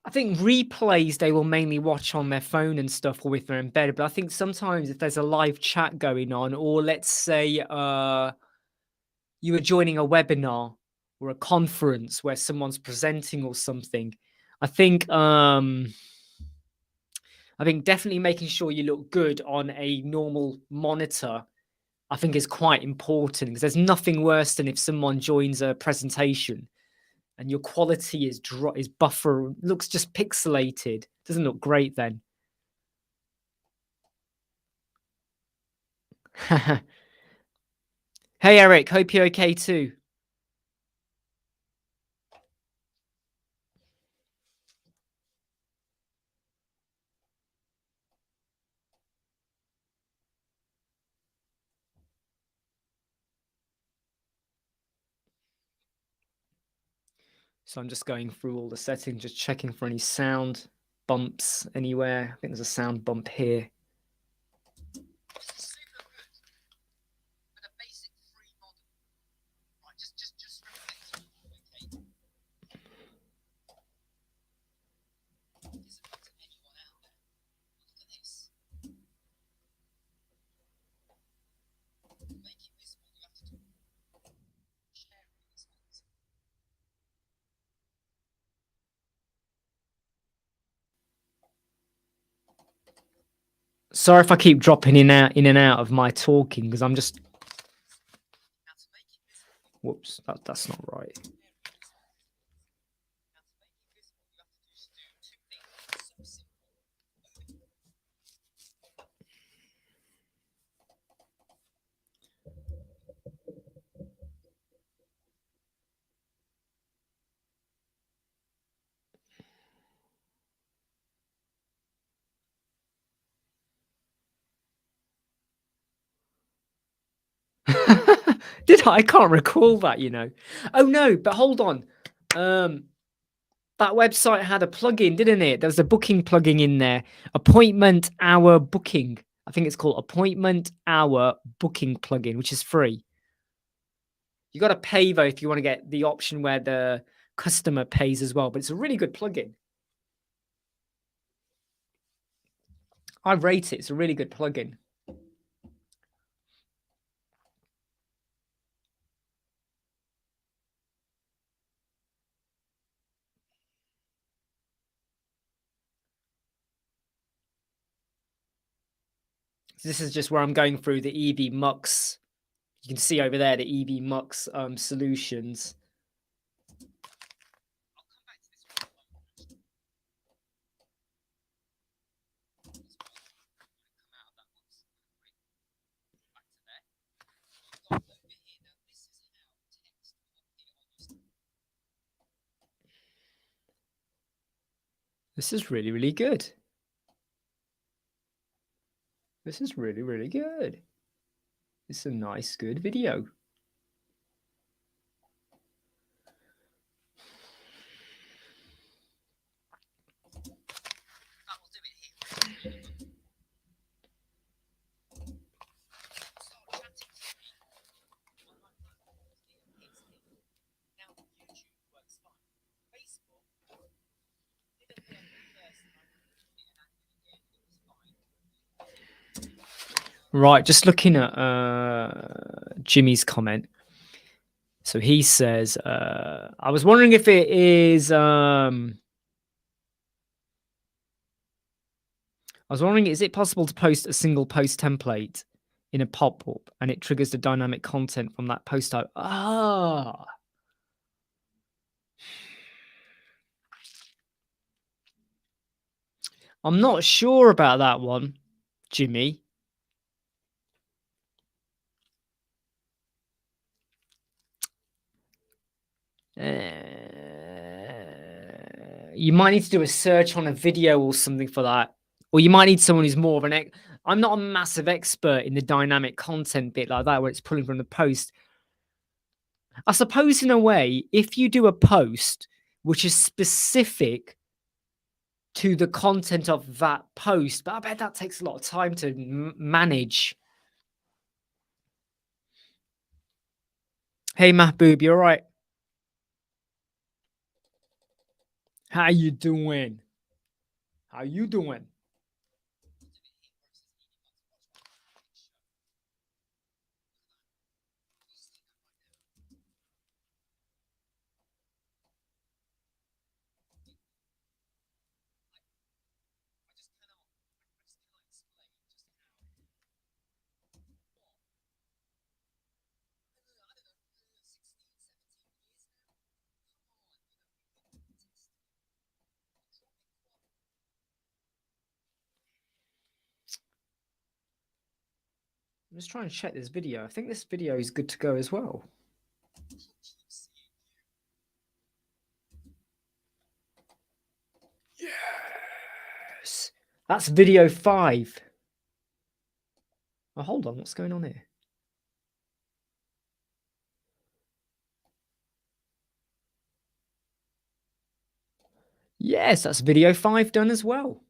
I think replays they will mainly watch on their phone and stuff, or if they're in bed. But I think sometimes if there's a live chat going on, or let's say you are joining a webinar or a conference where someone's presenting or something, I think definitely making sure you look good on a normal monitor, I think, is quite important, because there's nothing worse than if someone joins a presentation and your quality is buffer, looks just pixelated. Doesn't look great then. Hey Eric, hope you're okay too. So I'm just going through all the settings, just checking for any sound bumps anywhere. I think there's a sound bump here. Sorry if I keep dropping in and out of my talking, because I'm just... Whoops, that's not right. Did I? I can't recall that, you know. Oh no, but hold on. That website had a plugin, didn't it? There was a booking plugin in there. Appointment hour booking. I think it's called appointment hour booking plugin, which is free. You got to pay though if you want to get the option where the customer pays as well. But it's a really good plugin. I rate it. It's a really good plugin. So this is just where I'm going through the EV Mux. You can see over there the EV Mux solutions. This is really, really good. This is really, really good. It's a nice, good video. Right, just looking at Jimmy's comment. So he says, I was wondering if it is I was wondering, is it possible to post a single post template in a pop-up and it triggers the dynamic content from that post type? Ah. I'm not sure about that one, Jimmy. You might need to do a search on a video or something for that. Or you might need someone who's more of an I'm not a massive expert in the dynamic content bit like that, where it's pulling from the post. I suppose in a way, if you do a post which is specific to the content of that post, but I bet that takes a lot of time to manage. Hey, Mahboob, you all right? How you doing? How you doing? I'm just trying to check this video. I think this video is good to go as well. Yes. That's video 5. Oh, hold on. What's going on here? Yes, that's video 5 done as well.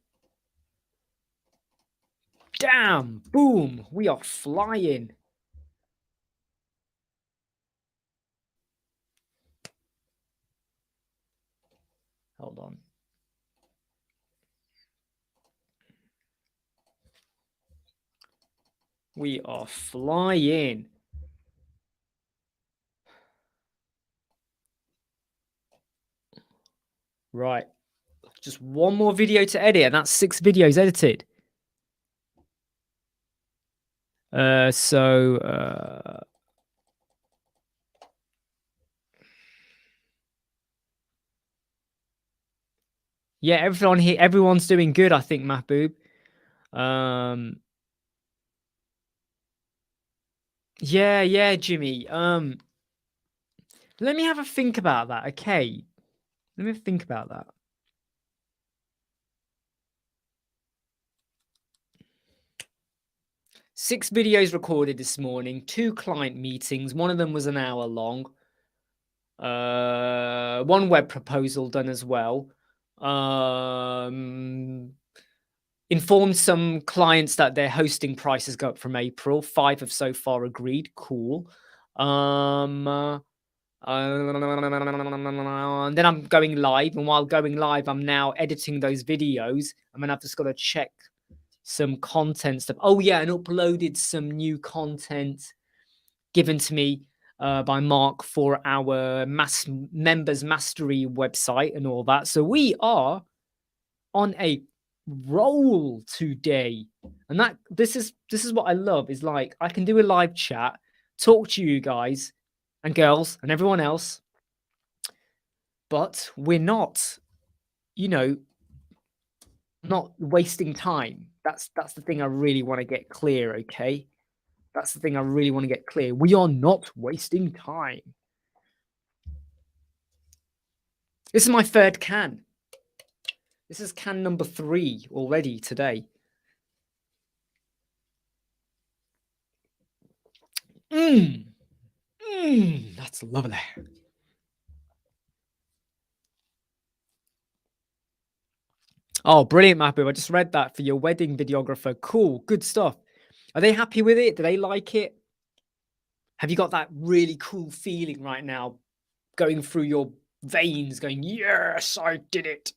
Damn. Boom. We are flying. Hold on. We are flying. Right. Just one more video to edit, and that's 6 videos edited. Yeah, everyone here, everyone's doing good, I think, Mahboob. Yeah, Jimmy. Let me have a think about that, okay? Let me think about that. 6 videos recorded this morning, 2 client meetings. One of them was an hour long. 1 web proposal done as well. Informed some clients that their hosting prices go up from April. 5 have so far agreed. Cool. And then I'm going live, and while going live, I'm now editing those videos. And then I've just got to check some content stuff. Oh yeah, and uploaded some new content given to me by Mark for our members mastery website and all that. So we are on a roll today, and that this is what I love. Is like I can do a live chat, talk to you guys and girls and everyone else, but we're not, you know, not wasting time. That's the thing I really want to get clear. Okay, that's the thing I really want to get clear. We are not wasting time. This is my 3rd can. This is can number 3 already today. That's lovely. Oh, brilliant, Mapu. I just read that for your wedding videographer. Cool, good stuff. Are they happy with it? Do they like it? Have you got that really cool feeling right now going through your veins going, yes, I did it?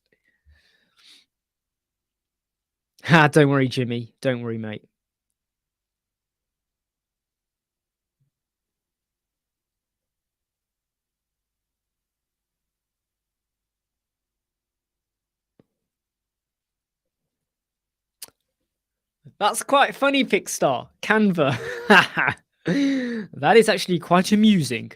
Don't worry, Jimmy. Don't worry, mate. That's quite funny, Pixstar. Canva. That is actually quite amusing.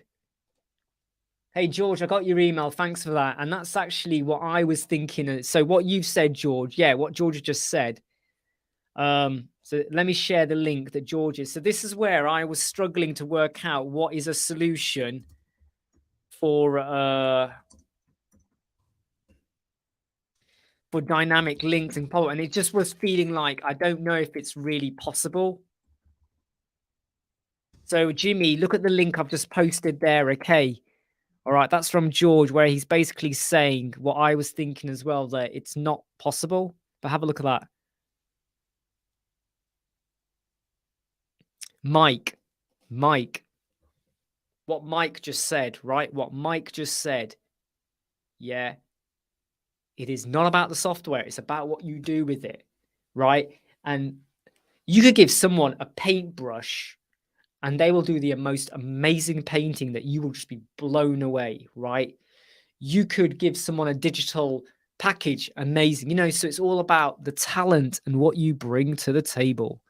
Hey, George, I got your email. Thanks for that. And that's actually what I was thinking. So what you've said, George, yeah, what George just said. So let me share the link that George is. So this is where I was struggling to work out what is a solution for dynamic links and pop, and it just was feeling like I don't know if it's really possible. So Jimmy, look at the link I've just posted there. Okay. All right, that's from George, where he's basically saying what I was thinking as well, that it's not possible. But have a look at that. Mike, what Mike just said, right? What Mike just said. Yeah. It is not about the software. It's about what you do with it, right? And you could give someone a paintbrush and they will do the most amazing painting that you will just be blown away, right? You could give someone a digital package, amazing. You know, so it's all about the talent and what you bring to the table.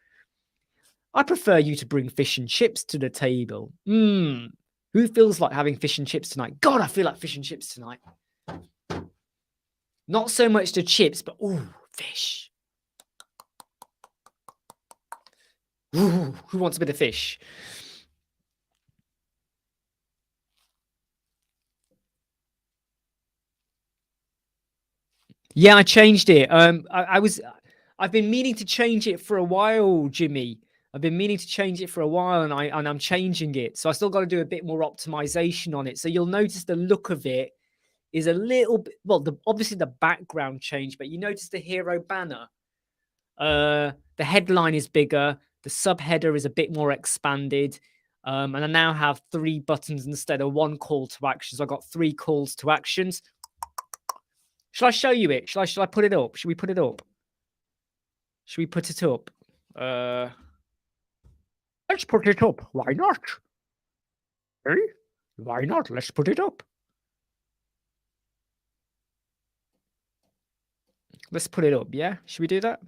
I prefer you to bring fish and chips to the table. Who feels like having fish and chips tonight? God, I feel like fish and chips tonight. Not so much the chips, but ooh, fish. Ooh, who wants a bit of fish? Yeah, I changed it. I've been meaning to change it for a while, Jimmy. I've been meaning to change it for a while, and I'm changing it. So I still got to do a bit more optimization on it. So you'll notice the look of it is a little bit, well, obviously the background changed, but you notice the hero banner. The headline is bigger. The subheader is a bit more expanded. And I now have 3 buttons instead of 1 call to action. So I got 3 calls to actions. Shall I show you it? Shall I put it up? Should we put it up? Should we put it up? Let's put it up. Why not? Eh? Why not? Let's put it up. Let's put it up, yeah? Should we do that?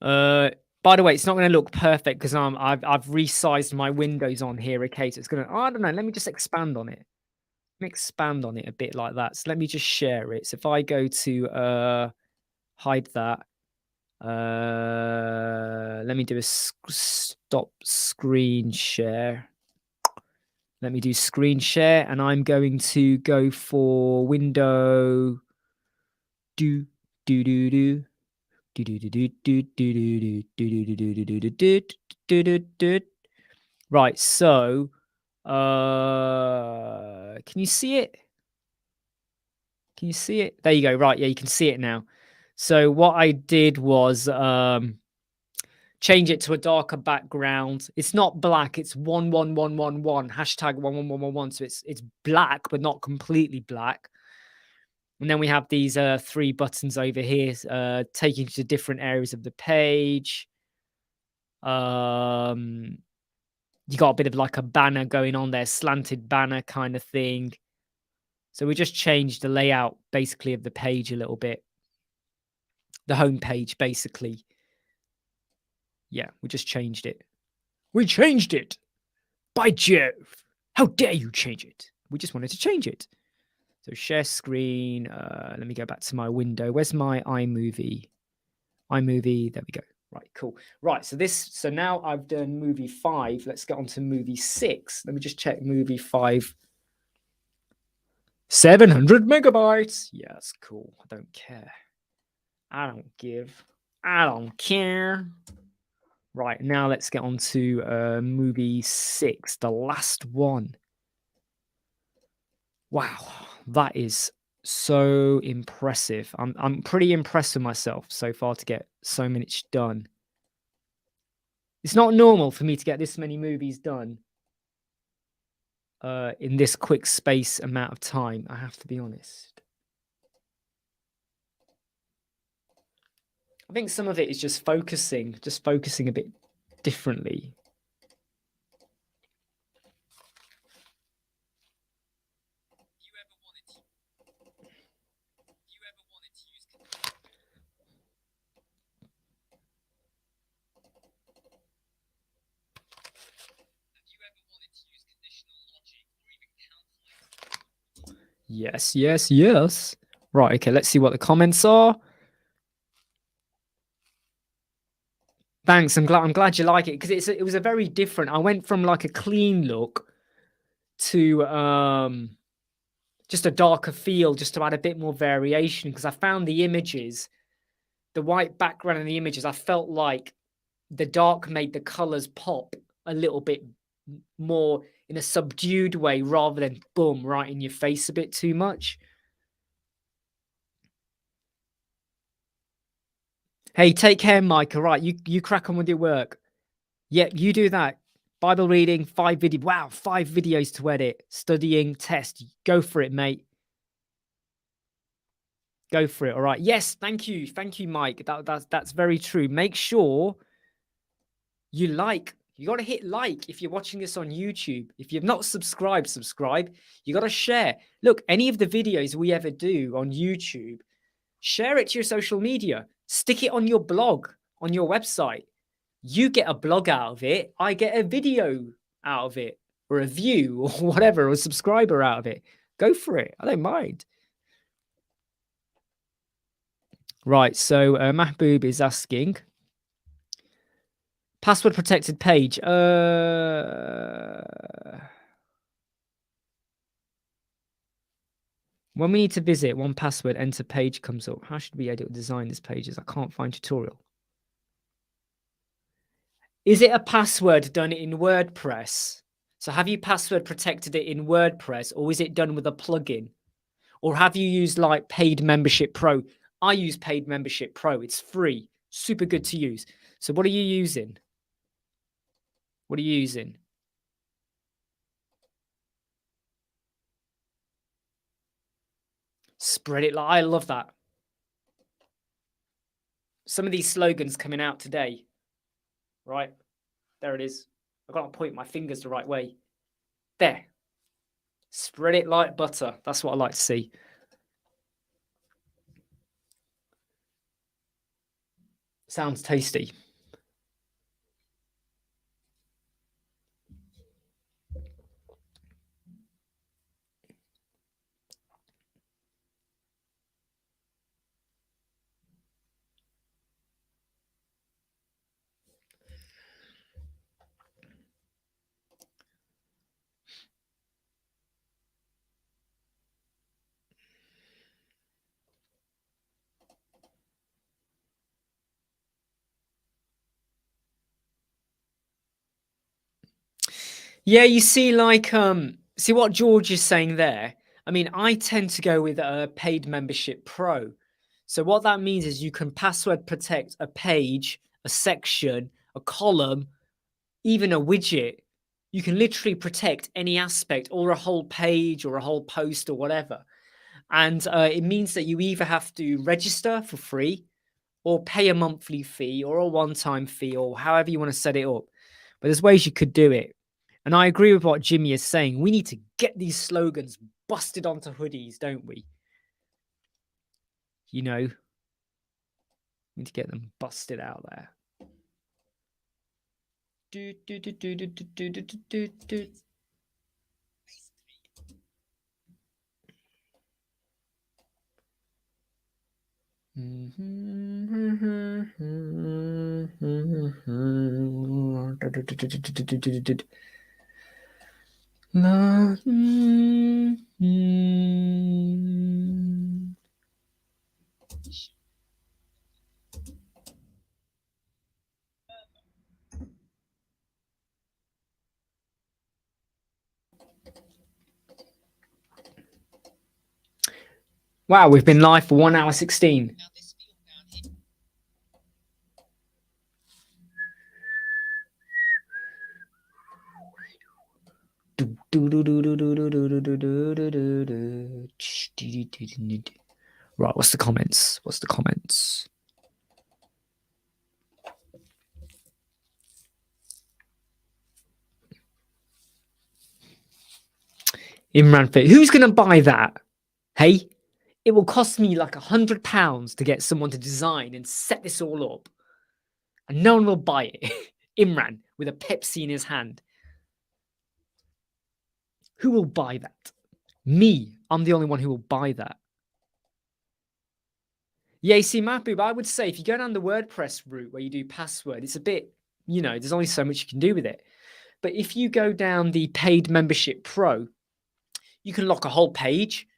By the way, it's not going to look perfect because I've resized my windows on here. Okay, so it's going to, I don't know. Let me just expand on it. Let me expand on it a bit like that. So let me just share it. So if I go to hide that, let me do a stop screen share. Let me do screen share, and I'm going to go for window. Right, so can you see it? Can you see it? There you go. Right, yeah, you can see it now. So what I did was change it to a darker background. It's not black, it's 11111, hashtag 11111. So it's black, but not completely black. And then we have these 3 buttons over here, taking you to different areas of the page. You got a bit of like a banner going on there, slanted banner kind of thing. So we just changed the layout basically of the page a little bit. The home page, basically. Yeah, we just changed it. We changed it! By Jove! How dare you change it? We just wanted to change it. So share screen. Let me go back to my window. Where's my iMovie? iMovie. There we go. Right, cool. Right, so now I've done movie 5. Let's get on to movie 6. Let me just check movie 5. 700 megabytes. Yeah, that's cool. I don't care. I don't give. I don't care. Right, now let's get on to movie 6, the last one. Wow, that is so impressive. I'm pretty impressed with myself so far to get so much done. It's not normal for me to get this many movies done in this quick space amount of time, I have to be honest. I think some of it is just focusing a bit differently. Yes, yes, yes. Right, okay, let's see what the comments are. Thanks, I'm glad you like it, because it was a very different. I went from like a clean look to just a darker feel, just to add a bit more variation, because I found the images, the white background in the images, I felt like the dark made the colors pop a little bit more in a subdued way rather than boom right in your face a bit too much. Hey, take care, Mike. All right, you crack on with your work. Yeah, you do that. Bible reading, 5 video. Wow, 5 videos to edit. Studying, test. Go for it, mate. Go for it. All right. Yes, thank you, Mike. That's very true. Make sure you like. You got to hit like if you're watching this on YouTube. If you've not subscribed, subscribe. You got to share. Look, any of the videos we ever do on YouTube, share it to your social media. Stick it on your blog, on your website. You get a blog out of it. I get a video out of it, or a view, or whatever, or a subscriber out of it. Go for it. I don't mind. Right. So Mahboob is asking, password protected page. When we need to visit one password, enter page comes up. How should we edit or design this pages? I can't find tutorial. Is it a password done in WordPress? So have you password protected it in WordPress, or is it done with a plugin? Or have you used like Paid Membership Pro? I use Paid Membership Pro. It's free, super good to use. So what are you using? What are you using? Spread it. I love that. Some of these slogans coming out today, right? There it is. I've got to point my fingers the right way. There. Spread it like butter. That's what I like to see. Sounds tasty. Yeah, you see, like, see what George is saying there. I mean, I tend to go with a paid membership pro. So what that means is you can password protect a page, a section, a column, even a widget. You can literally protect any aspect or a whole page or a whole post or whatever. And it means that you either have to register for free or pay a monthly fee or a one-time fee or however you want to set it up. But there's ways you could do it. And I agree with what Jimmy is saying. We need to get these slogans busted onto hoodies, don't we? You know, we need to get them busted out there. Do, do, do, do, do, do, do, do, do. Wow, we've been live for 1 hour 16. Right, what's the comments? What's the comments? Imran Fit. Who's going to buy that? Hey, it will cost me like £100 to get someone to design and set this all up. And no one will buy it. Imran with a Pepsi in his hand. Who will buy that? Me. I'm the only one who will buy that. Yeah, you see, Mahbub, I would say if you go down the WordPress route where you do password, it's a bit, there's only so much you can do with it. But if you go down the paid membership pro, you can lock a whole page,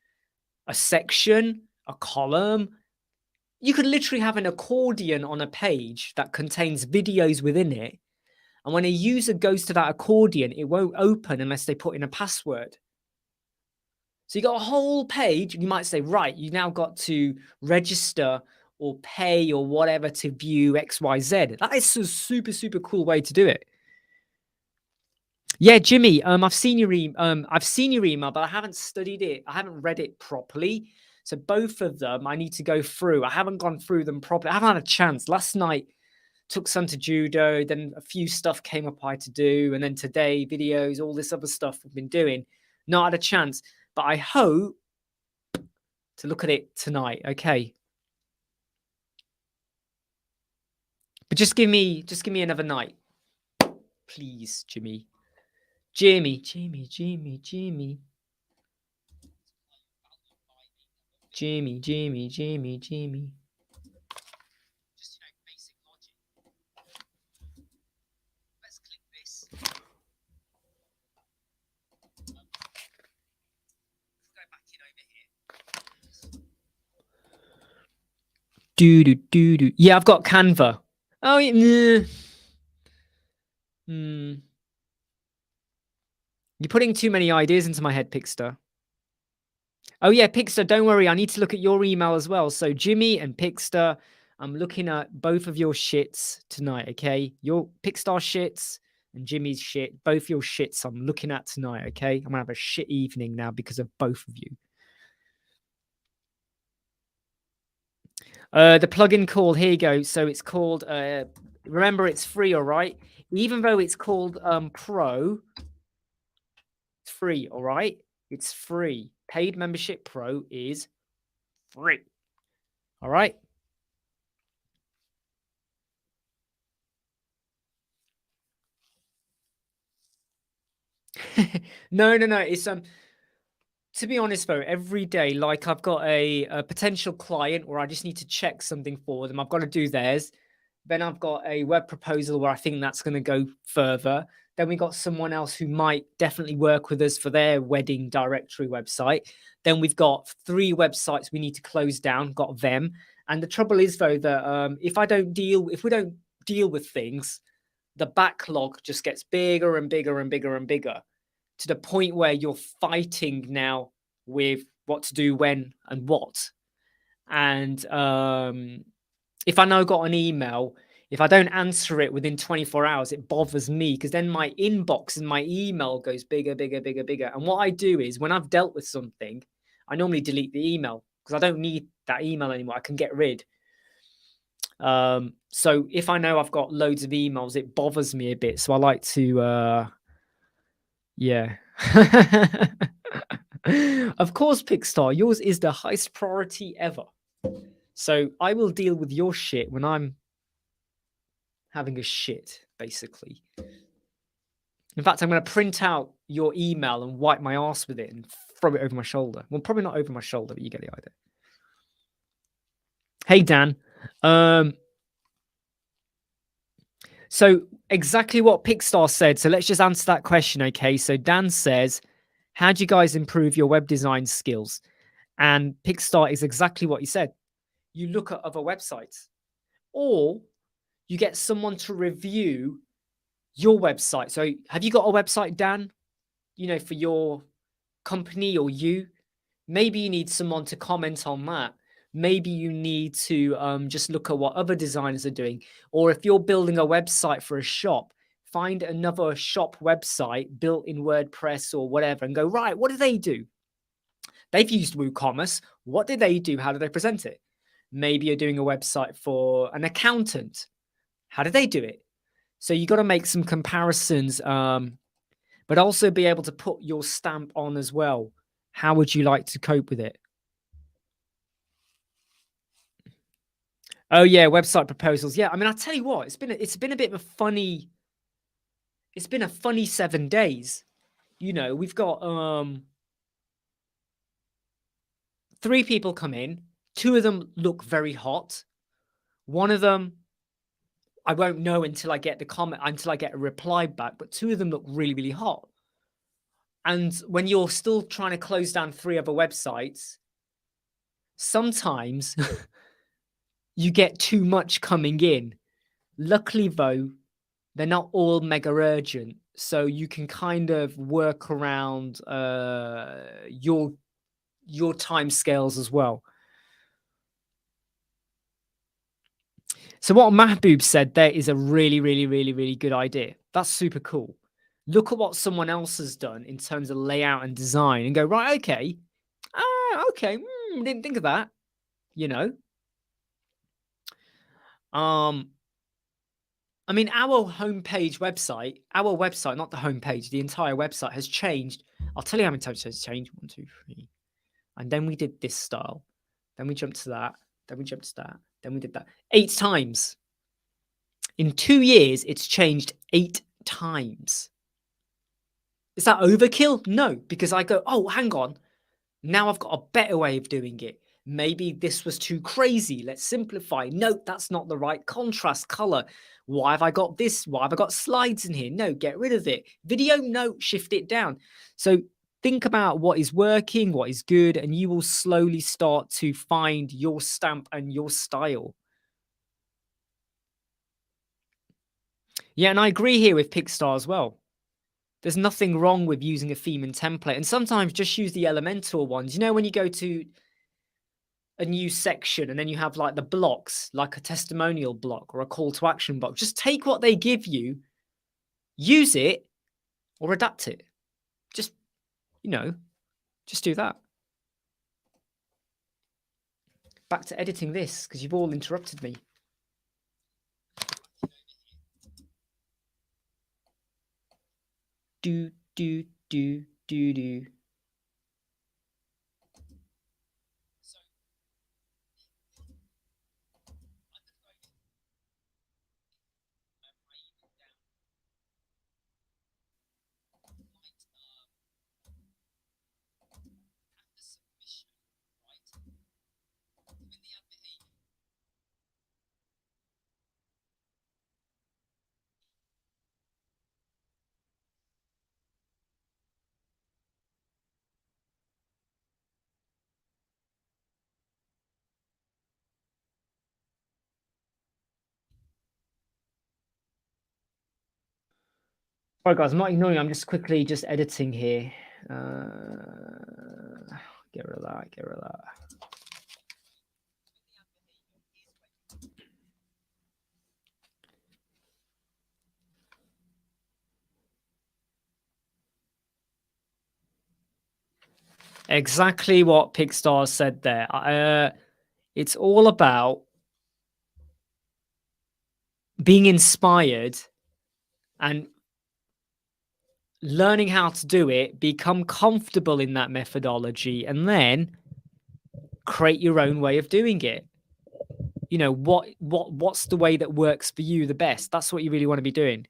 a section, a column. You could literally have an accordion on a page that contains videos within it. And when a user goes to that accordion, it won't open unless they put in a password. So you got a whole page, and you might say, right, you now got to register or pay or whatever to view XYZ. That is a super, super cool way to do it. Yeah, Jimmy, I've seen your email, but I haven't studied it. I haven't read it properly. So both of them, I need to go through. I haven't gone through them properly. I haven't had a chance. Last night, took some to judo. Then a few stuff came up I had to do, and then today, videos, all this other stuff we've been doing. Not had a chance, but I hope to look at it tonight. Okay, but just give me another night, please, Jimmy. Jimmy. Let's click this. Go back in over here. Do. Yeah, I've got Canva. Oh, yeah. You're putting too many ideas into my head, Pixter. Oh yeah, Pixter, don't worry. I need to look at your email as well. So Jimmy and Pixter, I'm looking at both of your shits tonight, okay? Your Pixar shits and Jimmy's shit, both your shits I'm looking at tonight, okay? I'm gonna have a shit evening now because of both of you. The plugin call, here you go. So it's called, remember it's free, all right? Even though it's called Pro, it's free, all right? It's free. Paid membership Pro is free. All right. No. It's to be honest though, every day, like I've got a potential client where I just need to check something for them. I've got to do theirs. Then I've got a web proposal where I think that's going to go further. Then we got someone else who might definitely work with us for their wedding directory website. Then we've got 3 websites we need to close down, got them. And the trouble is though that if we don't deal with things, the backlog just gets bigger and bigger and bigger and bigger, to the point where you're fighting now with what to do, when, and what. And if I now got an email, if I don't answer it within 24 hours, it bothers me, because then my inbox and my email goes bigger, bigger, bigger, bigger. And what I do is, when I've dealt with something, I normally delete the email, because I don't need that email anymore. I can get rid. So if I know I've got loads of emails, it bothers me a bit. So I like to, yeah. Of course, Pixar, yours is the highest priority ever. So I will deal with your shit when I'm having a shit, basically. In fact, I'm going to print out your email and wipe my ass with it and throw it over my shoulder. Well, probably not over my shoulder, but you get the idea. Hey, Dan. So exactly what Pixar said. So let's just answer that question, okay? So Dan says, how do you guys improve your web design skills? And Pixar is exactly what he said. You look at other websites, or you get someone to review your website. So have you got a website, Dan? You know, for your company or you? Maybe you need someone to comment on that. Maybe you need to just look at what other designers are doing. Or if you're building a website for a shop, find another shop website built in WordPress or whatever and go, right, what do they do? They've used WooCommerce. What did they do? How do they present it? Maybe you're doing a website for an accountant. How do they do it? So you got to make some comparisons, but also be able to put your stamp on as well. How would you like to cope with it? Oh yeah, website proposals. Yeah, I mean, I tell you what, it's been a bit of a funny. It's been a funny 7 days. You know, we've got 3 people come in. 2 of them look very hot. One of them, I won't know until I get the comment, until I get a reply back. But 2 of them look really, really hot. And when you're still trying to close down 3 other websites, sometimes you get too much coming in. Luckily, though, they're not all mega urgent, so you can kind of work around your time scales as well. So what Mahbub said there is a really, really, really, really good idea. That's super cool. Look at what someone else has done in terms of layout and design and go, right, okay. Okay, didn't think of that, you know. I mean, our homepage website, not the homepage, the entire website has changed. I'll tell you how many times it's changed. 1, 2, 3. And then we did this style. Then we jumped to that. Then we jumped to that. Then we did that 8 times. In 2 years, it's changed 8 times. Is that overkill? No, because I go, oh, hang on. Now I've got a better way of doing it. Maybe this was too crazy. Let's simplify. No, that's not the right contrast color. Why have I got this? Why have I got slides in here? No, get rid of it. Video, no, shift it down. So think about what is working, what is good, and you will slowly start to find your stamp and your style. Yeah, and I agree here with Pixar as well. There's nothing wrong with using a theme and template. And sometimes just use the Elementor ones. You know, when you go to a new section and then you have like the blocks, like a testimonial block or a call to action block, just take what they give you, use it, or adapt it. Just, you know, just do that. Back to editing this, because you've all interrupted me. Do, do, do, do, do. All right, guys, I'm not ignoring. I'm just quickly editing here. Get rid of that. Get rid of that. Exactly what Pickstar said there. It's all about being inspired and learning how to do it, become comfortable in that methodology, and then create your own way of doing it. You know, what's the way that works for you the best? That's what you really want to be doing.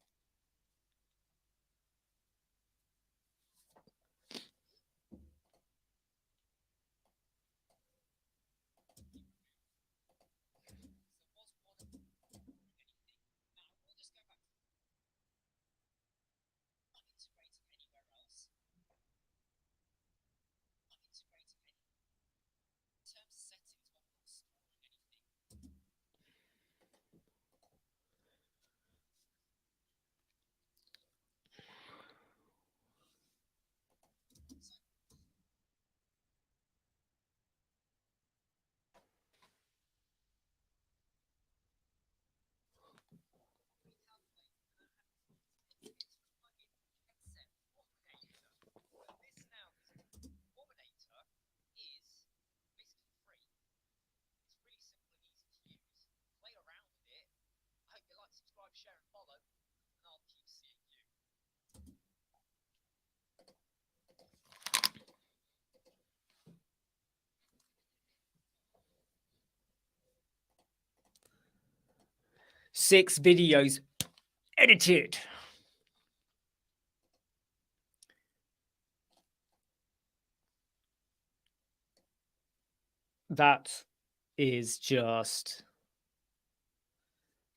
Six videos edited. That is just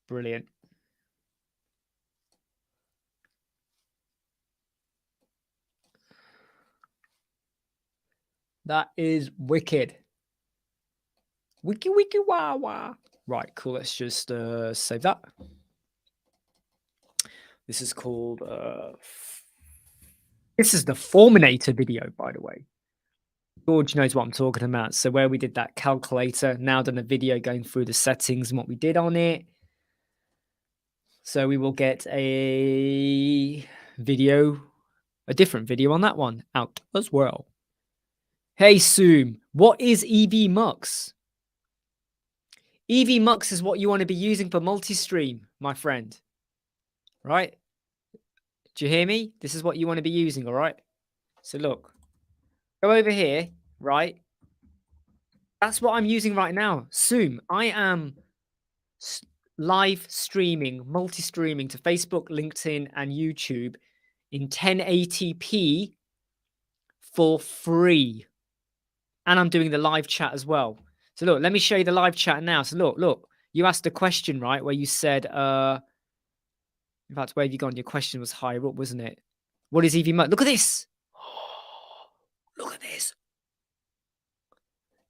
brilliant. That is wicked. Wiki wiki wah wah. Right, cool. Let's just save that. This is called this is the Forminator video, by the way. George knows what I'm talking about. So where we did that calculator, now done a video going through the settings and what we did on it. So we will get a different video on that one out as well. Hey, Zoom, what is EV Mux? EV Mux is what you want to be using for multi-stream, my friend. Right? Do you hear me? This is what you want to be using, all right? So look, go over here, right? That's what I'm using right now. Zoom. I am live streaming, multi-streaming to Facebook, LinkedIn, and YouTube in 1080p for free. And I'm doing the live chat as well. So look, let me show you the live chat now. So look, you asked a question, right? Where you said, in fact, where have you gone? Your question was higher up, wasn't it? What is EV Mux? Look at this. Look at this.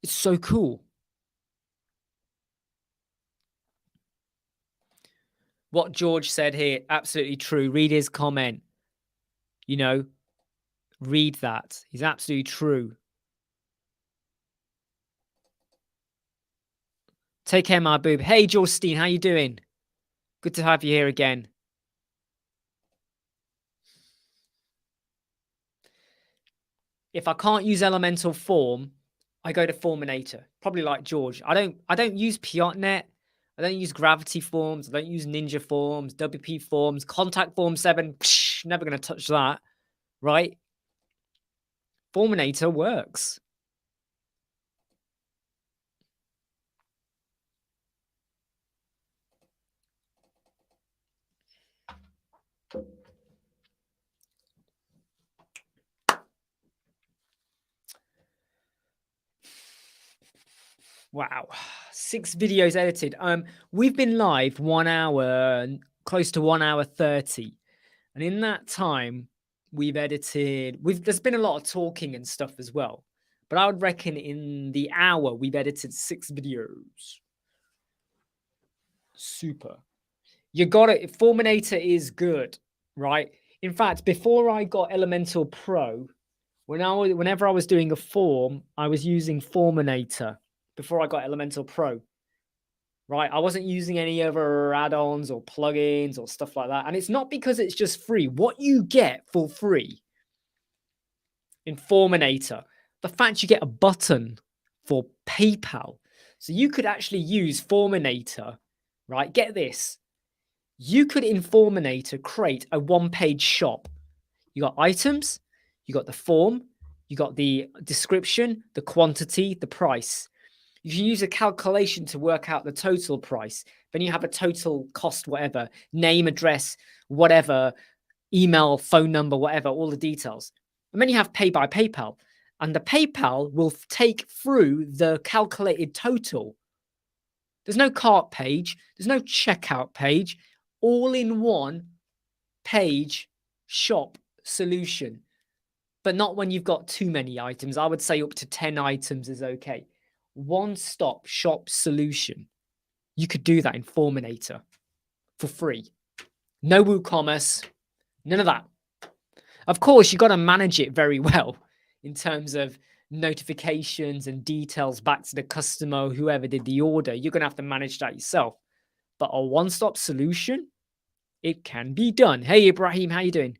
It's so cool. What George said here, absolutely true. Read his comment. You know, read that. He's absolutely true. Take care, my boob. Hey, Justine, how you doing? Good to have you here again. If I can't use Elemental Form, I go to Forminator. Probably like George. I don't use Piotnet. I don't use Gravity Forms. I don't use Ninja Forms, WP Forms, Contact Form 7. Psh, never going to touch that, right? Forminator works. Wow, 6 videos edited. We've been live 1 hour, close to 1 hour 30, and in that time, we've edited. There's been a lot of talking and stuff as well, but I would reckon in the hour we've edited 6 videos. Super. You got it. Forminator is good, right? In fact, before I got Elementor Pro, whenever I was doing a form, I was using Forminator before I got Elementor Pro. Right? I wasn't using any other add-ons or plugins or stuff like that. And it's not because it's just free. What you get for free in Forminator, the fact you get a button for PayPal. So you could actually use Forminator, right? Get this. You could in Forminator create a one-page shop. You got items, you got the form, you got the description, the quantity, the price. You can use a calculation to work out the total price. Then you have a total cost, whatever, name, address, whatever, email, phone number, whatever, all the details. And then you have pay by PayPal. And the PayPal will take through the calculated total. There's no cart page, there's no checkout page, all in one page shop solution. But not when you've got too many items. I would say up to 10 items is okay. One-stop shop solution. You could do that in Forminator for free. No WooCommerce, none of that. Of course, you've got to manage it very well in terms of notifications and details back to the customer, whoever did the order. You're going to have to manage that yourself. But a one-stop solution, it can be done. Hey, Ibrahim, how you doing?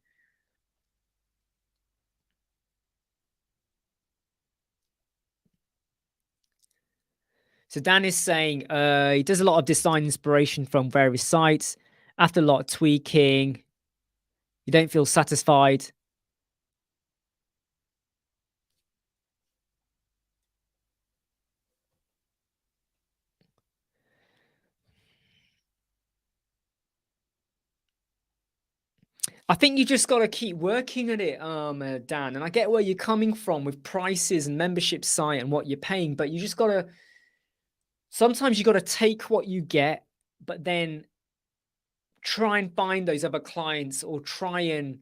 So Dan is saying he does a lot of design inspiration from various sites. After a lot of tweaking, you don't feel satisfied. I think you just got to keep working at it, Dan. And I get where you're coming from with prices and membership site and what you're paying, but you just got to, sometimes you got to take what you get, but then try and find those other clients or try and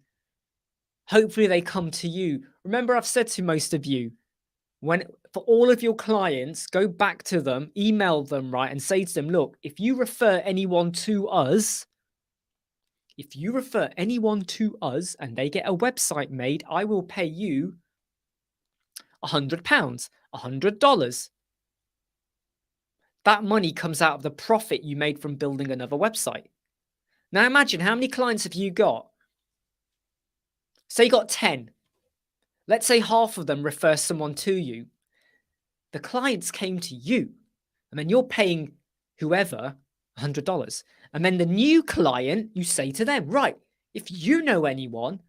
hopefully they come to you. Remember, I've said to most of you, when for all of your clients, go back to them, email them, right, and say to them, look, if you refer anyone to us, and they get a website made, I will pay you £100, $100. That money comes out of the profit you made from building another website. Now imagine, how many clients have you got? Say you got 10. Let's say half of them refer someone to you. The clients came to you, and then you're paying whoever $100. And then the new client, you say to them, right, if you know anyone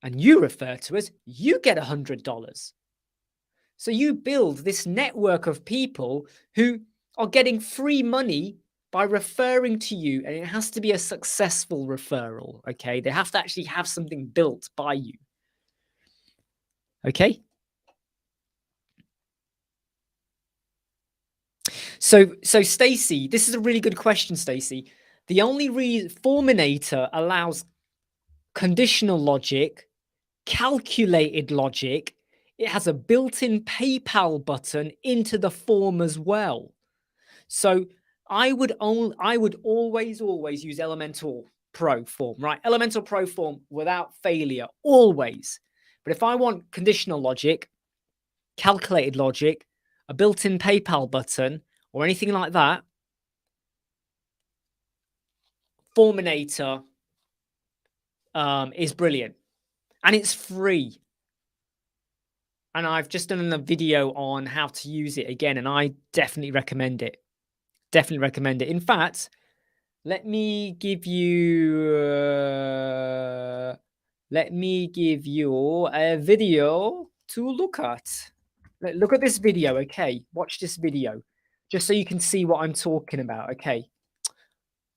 and you refer to us, you get $100. So you build this network of people who are getting free money by referring to you, and it has to be a successful referral, okay? They have to actually have something built by you, okay? So Stacy, this is a really good question, Stacy. The only reason Forminator allows conditional logic, calculated logic, it has a built-in PayPal button into the form as well. So I would always use Elementor Pro form, right? Elementor Pro form without failure, always. But if I want conditional logic, calculated logic, a built-in PayPal button, or anything like that, Forminator is brilliant. And it's free. And I've just done a video on how to use it again, and I definitely recommend it. Definitely recommend it. In fact, let me give you a video to look at. Look at this video, okay? Watch this video, just so you can see what I'm talking about, okay?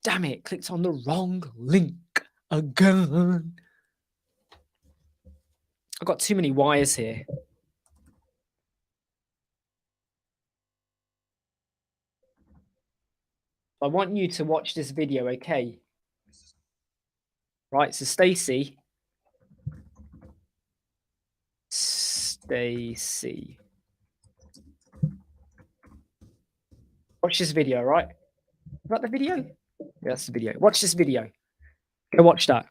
Damn it, clicked on the wrong link again. I've got too many wires here. I want you to watch this video, okay? Right, so Stacy. Watch this video, right? Is that the video? Yeah, that's the video. Watch this video. Go watch that.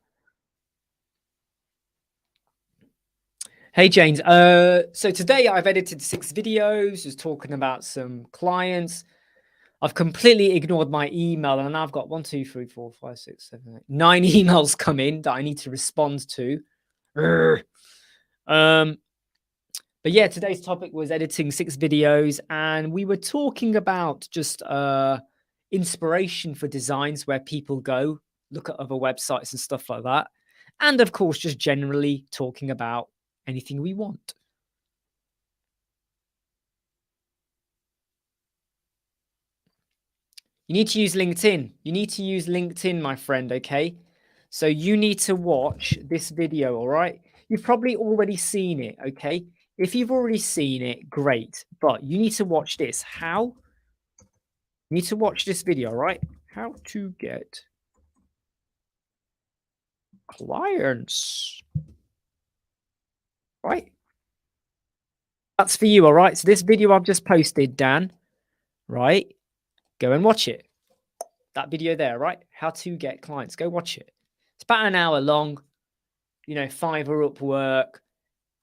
Hey, James. So today I've edited 6 videos, just talking about some clients. I've completely ignored my email, and I've got 1, 2, 3, 4, 5, 6, 7, 8, 9 emails come in that I need to respond to. Urgh. But yeah, today's topic was editing 6 videos, and we were talking about just inspiration for designs, where people go look at other websites and stuff like that. And of course, just generally talking about anything we want. You need to use LinkedIn. You need to use LinkedIn, my friend, okay? So you need to watch this video, all right? You've probably already seen it, okay? If you've already seen it, great. But you need to watch this. How? You need to watch this video, right? How to get clients, right? That's for you, all right? So this video I've just posted, Dan, right? Go and watch it. That video there, right? How to get clients. Go watch it. It's about an hour long. You know, Fiverr, Upwork,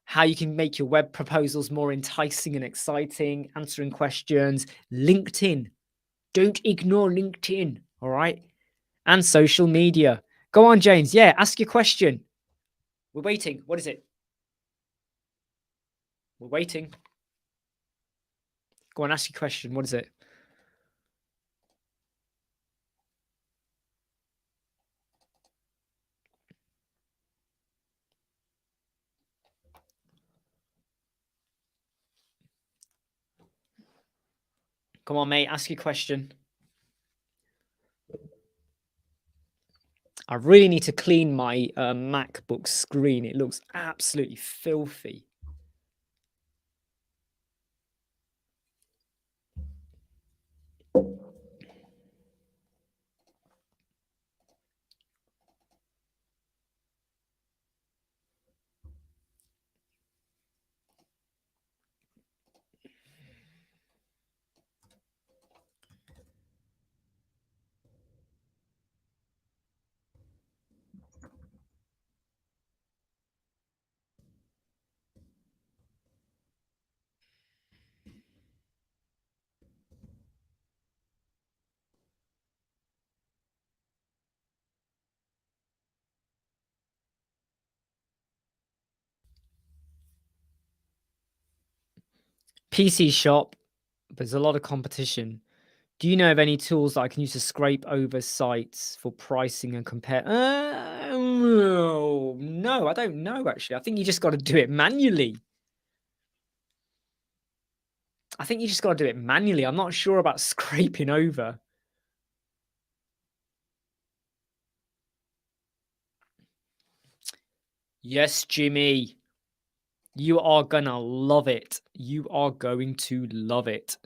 how you can make your web proposals more enticing and exciting, answering questions. LinkedIn. Don't ignore LinkedIn, all right? And social media. Go on, James. Yeah, ask your question. We're waiting. What is it? We're waiting. Go on, ask your question. What is it? Come on, mate. Ask your question. I really need to clean my MacBook screen. It looks absolutely filthy. PC shop. There's a lot of competition. Do you know of any tools that I can use to scrape over sites for pricing and compare? No, I don't know, actually. I think you just got to do it manually. I think you just got to do it manually. I'm not sure about scraping over. Yes, Jimmy. You are gonna love it. You are going to love it.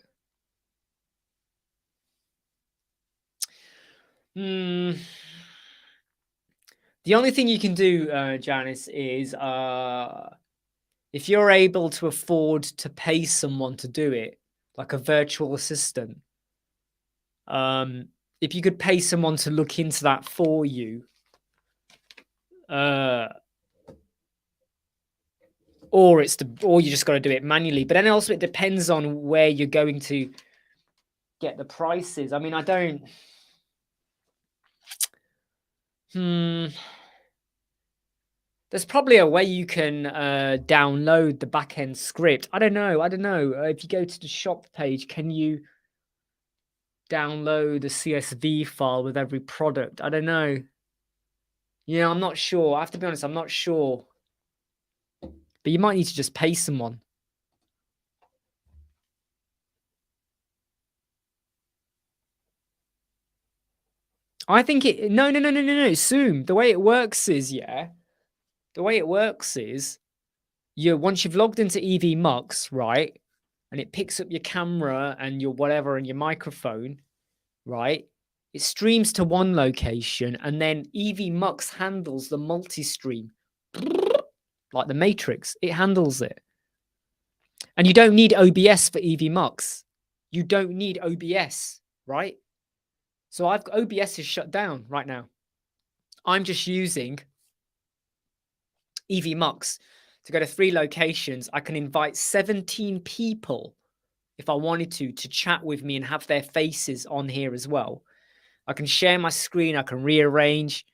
The only thing you can do, Janice, is if you're able to afford to pay someone to do it, like a virtual assistant, if you could pay someone to look into that for you, or you just got to do it manually. But then also it depends on where you're going to get the prices. I mean, I don't. There's probably a way you can download the backend script. I don't know. If you go to the shop page, can you download a CSV file with every product? I don't know. Yeah, I'm not sure. I have to be honest, I'm not sure. But you might need to just pay someone. I think it. No. Zoom. The way it works is, once you've logged into EV Mux, right, and it picks up your camera and your whatever and your microphone, right? It streams to one location, and then EV Mux handles the multi-stream, like the Matrix. It handles it, and you don't need OBS for EV Mux. You don't need OBS, right? So OBS is shut down right now. I'm just using EV Mux to go to 3 locations. I can invite 17 people if I wanted to chat with me and have their faces on here as well. I can share my screen. I can rearrange.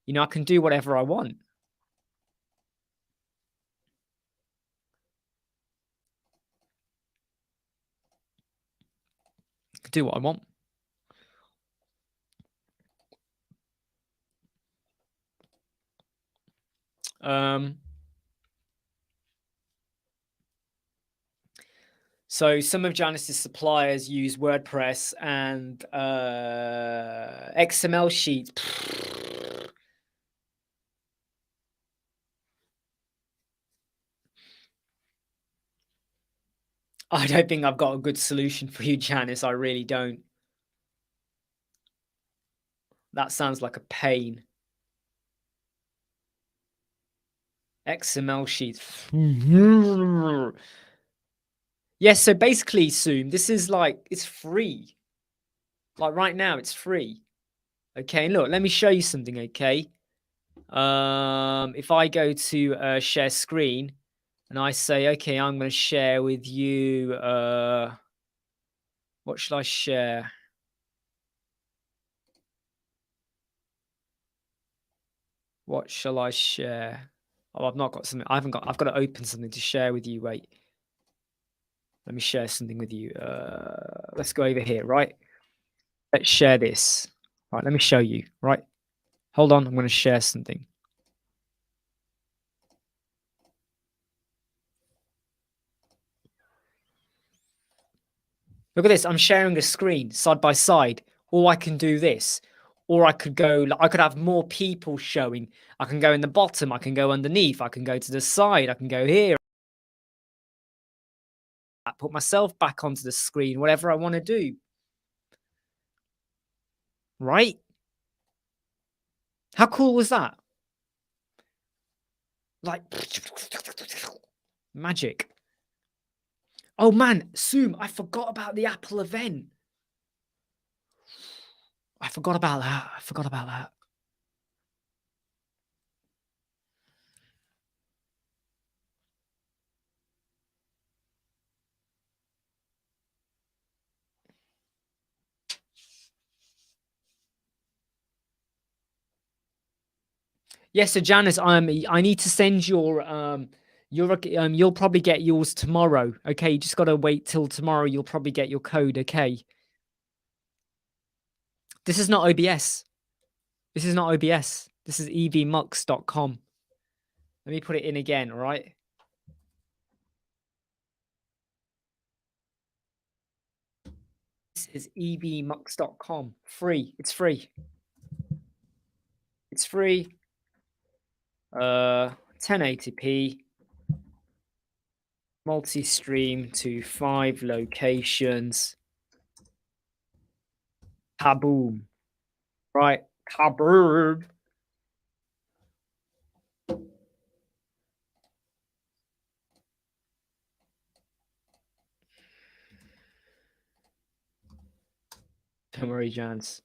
I can do whatever I want. I can do what I want. So some of Janice's suppliers use WordPress and XML sheets. I don't think I've got a good solution for you, Janice. I really don't. That sounds like a pain. XML sheets. Yes, so basically, Zoom, this is like, it's free. Like right now, it's free. Okay, look, let me show you something, okay? If I go to share screen and I say, okay, I'm going to share with you, what should I share? What shall I share? Oh, I've not got something. I've got to open something to share with you. Wait. Let me share something with you. Let's go over here, right? Let's share this. Right, let me show you, right? Hold on, I'm going to share something. Look at this. I'm sharing a screen side by side. Or I can do this. Or I could go, I could have more people showing. I can go in the bottom. I can go underneath. I can go to the side. I can go here. I put myself back onto the screen, whatever I want to do. Right? How cool was that? Like, magic. Oh man, Zoom, I forgot about the Apple event. I forgot about that. Yes, so Janice, I need to send you'll probably get yours tomorrow. Okay, you just got to wait till tomorrow. You'll probably get your code. Okay. This is not OBS. This is not OBS. This is evmux.com. Let me put it in again, all right? This is evmux.com. Free. It's free. It's free. 1080p. Multi-stream to 5 locations. Kaboom. Right. Kaboom. Don't worry, Jans.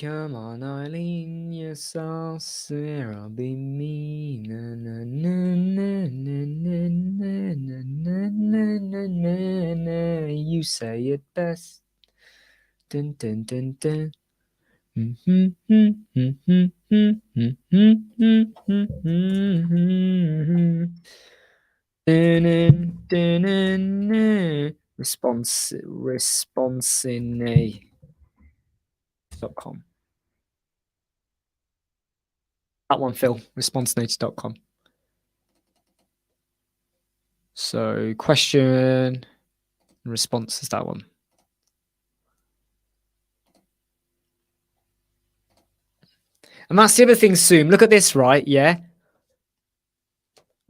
Come on, Eileen, you're so swear I'll be me. Na, na, na, na, na, na, na, na, na, na, na, na. You say it best. Dun, dun, dun, dun. Responsine.com. That one, Phil. Responsinator.com. So question and response is that one. And that's the other thing, Zoom. Look at this, right? Yeah.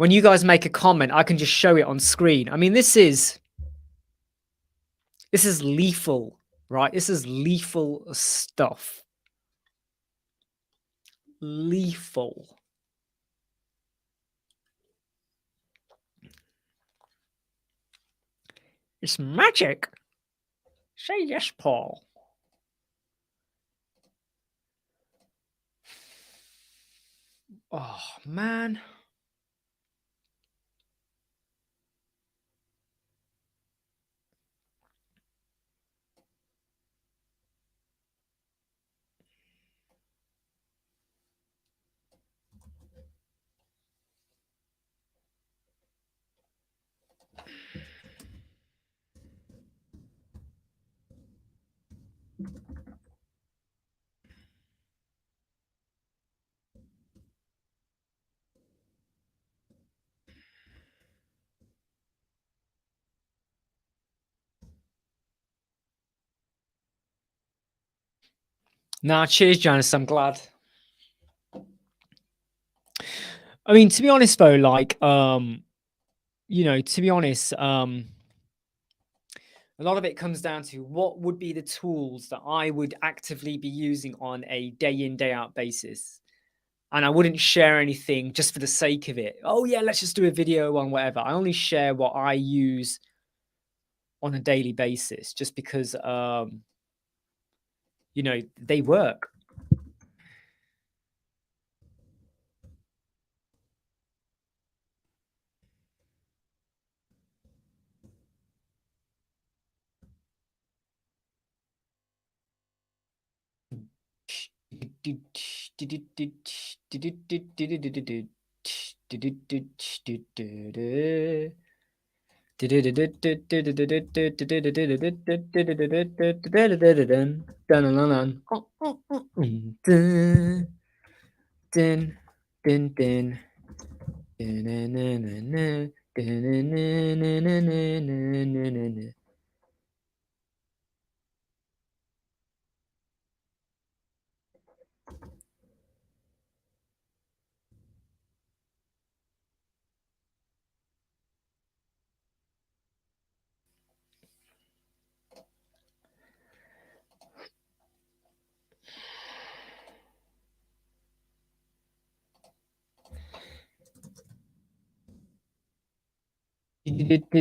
when you guys make a comment, I can just show it on screen. I mean, this is lethal, right? This is lethal stuff. Lethal. It's magic. Say yes, Paul. Oh, man. Nah, cheers, Janice. I'm glad. I mean, to be honest, though, like, you know, to be honest, a lot of it comes down to what would be the tools that I would actively be using on a day in, day out basis. And I wouldn't share anything just for the sake of it. Oh, yeah, let's just do a video on whatever. I only share what I use on a daily basis just because, you know, they work. Oh, I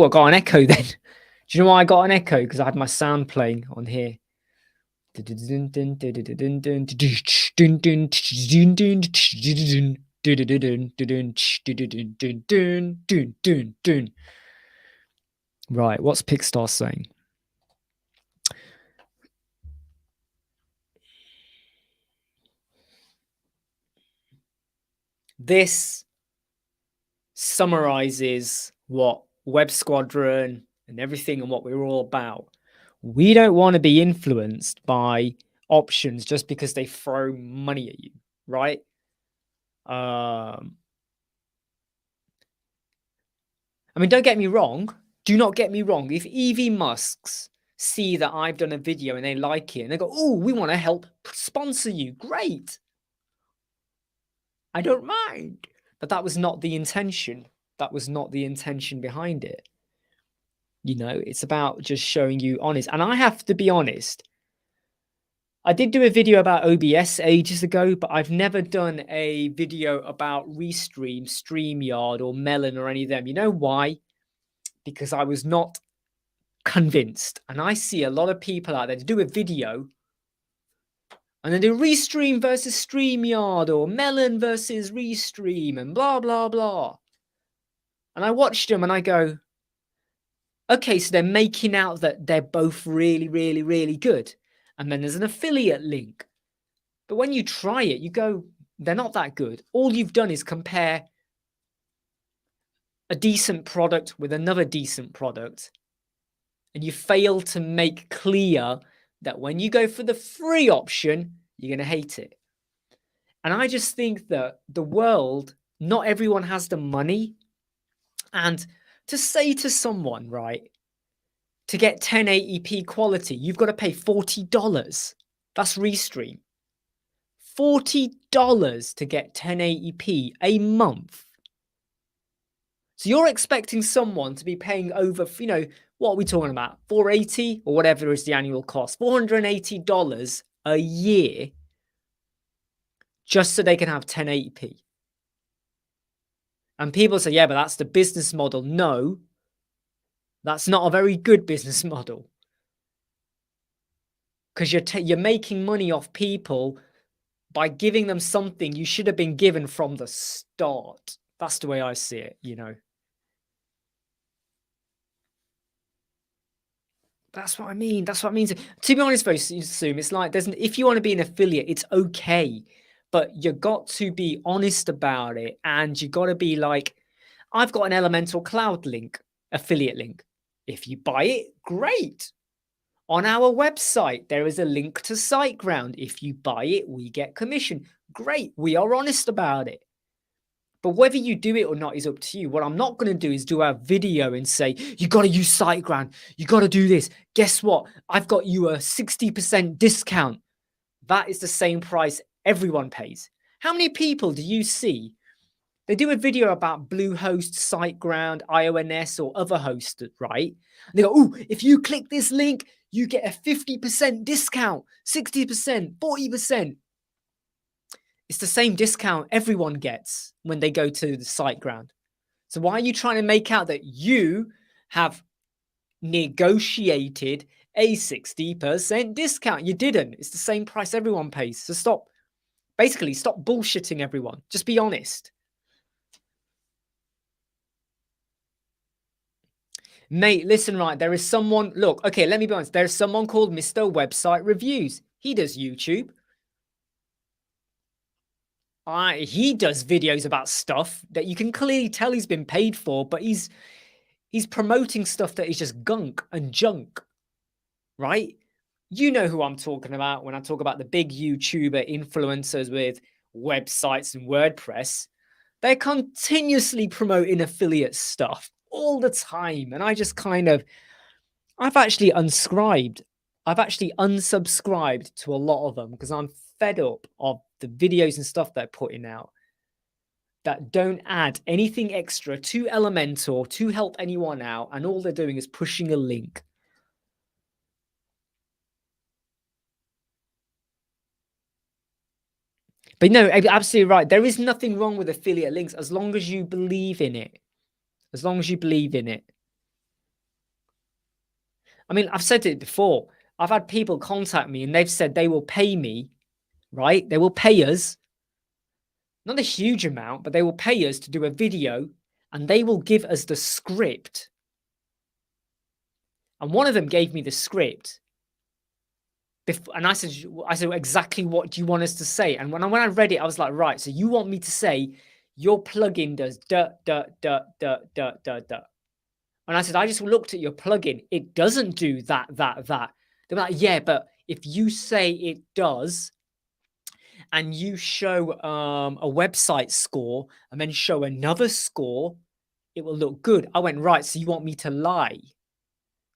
got an echo then. Do you know why I got an echo? Because I had my sound playing on here. Right, what's Pickstar saying? This summarizes what Web Squadron and everything and what we're all about. We don't want to be influenced by options just because they throw money at you, right? I mean, don't get me wrong. Do not get me wrong. If EV Musks see that I've done a video and they like it and they go, oh, we want to help sponsor you. Great. I don't mind. But that was not the intention. That was not the intention behind it. You know, it's about just showing you honest. And I have to be honest. I did do a video about OBS ages ago, but I've never done a video about Restream, StreamYard, or Melon or any of them. You know why? Because I was not convinced. And I see a lot of people out there to do a video and then do Restream versus StreamYard or Melon versus Restream and blah, blah, blah. And I watched them and I go, okay, so they're making out that they're both really, really, really good. And then there's an affiliate link. But when you try it, you go, they're not that good. All you've done is compare a decent product with another decent product. And you fail to make clear that when you go for the free option, you're going to hate it. And I just think that the world, not everyone has the money. And to say to someone, right, To get 1080p quality, you've got to pay $40. That's Restream. $40 to get 1080p a month. So you're expecting someone to be paying over, what are we talking about? $480 or whatever is the annual cost. $480 a year just so they can have 1080p. And people say, yeah, but that's the business model. No, that's not a very good business model. Because you're making money off people by giving them something you should have been given from the start. That's the way I see it, That's what I mean. That's what I mean. To be honest, very soon, it's like if you want to be an affiliate, it's okay, but you got to be honest about it, and you got to be like, I've got an Elementor Cloud link, affiliate link. If you buy it, great. On our website, there is a link to SiteGround. If you buy it, we get commission. Great. We are honest about it. But whether you do it or not is up to you. What I'm not going to do is do a video and say, you got to use SiteGround. You got to do this. Guess what? I've got you a 60% discount. That is the same price everyone pays. How many people do you see? They do a video about Bluehost, SiteGround, IONS, or other hosts, right? And they go, oh, if you click this link, you get a 50% discount, 60%, 40%. It's the same discount everyone gets when they go to the SiteGround. So why are you trying to make out that you have negotiated a 60% discount? You didn't. It's the same price everyone pays. So stop bullshitting everyone. Just be honest. Mate, listen, right, there is someone, look, okay, let me be honest. There's someone called Mr. Website Reviews. He does YouTube. He does videos about stuff that you can clearly tell he's been paid for, but he's promoting stuff that is just gunk and junk, right? You know who I'm talking about when I talk about the big YouTuber influencers with websites and WordPress. They're continuously promoting affiliate stuff all the time. And I just I've actually unsubscribed to a lot of them because I'm fed up of the videos and stuff they're putting out that don't add anything extra to Elementor to help anyone out. And all they're doing is pushing a link. But no, absolutely right. There is nothing wrong with affiliate links as long as you believe in it. As long as you believe in it. I mean, I've said it before. I've had people contact me and they've said they will pay me, right? They will pay us, not a huge amount, but they will pay us to do a video and they will give us the script. And one of them gave me the script. And I said, exactly what do you want us to say? And when I read it, I was like, right, so you want me to say your plugin does da, da, da, da, da, da, da. And I said, I just looked at your plugin. It doesn't do that, that, that. They're like, yeah, but if you say it does and you show a website score and then show another score, it will look good. I went, right, so you want me to lie?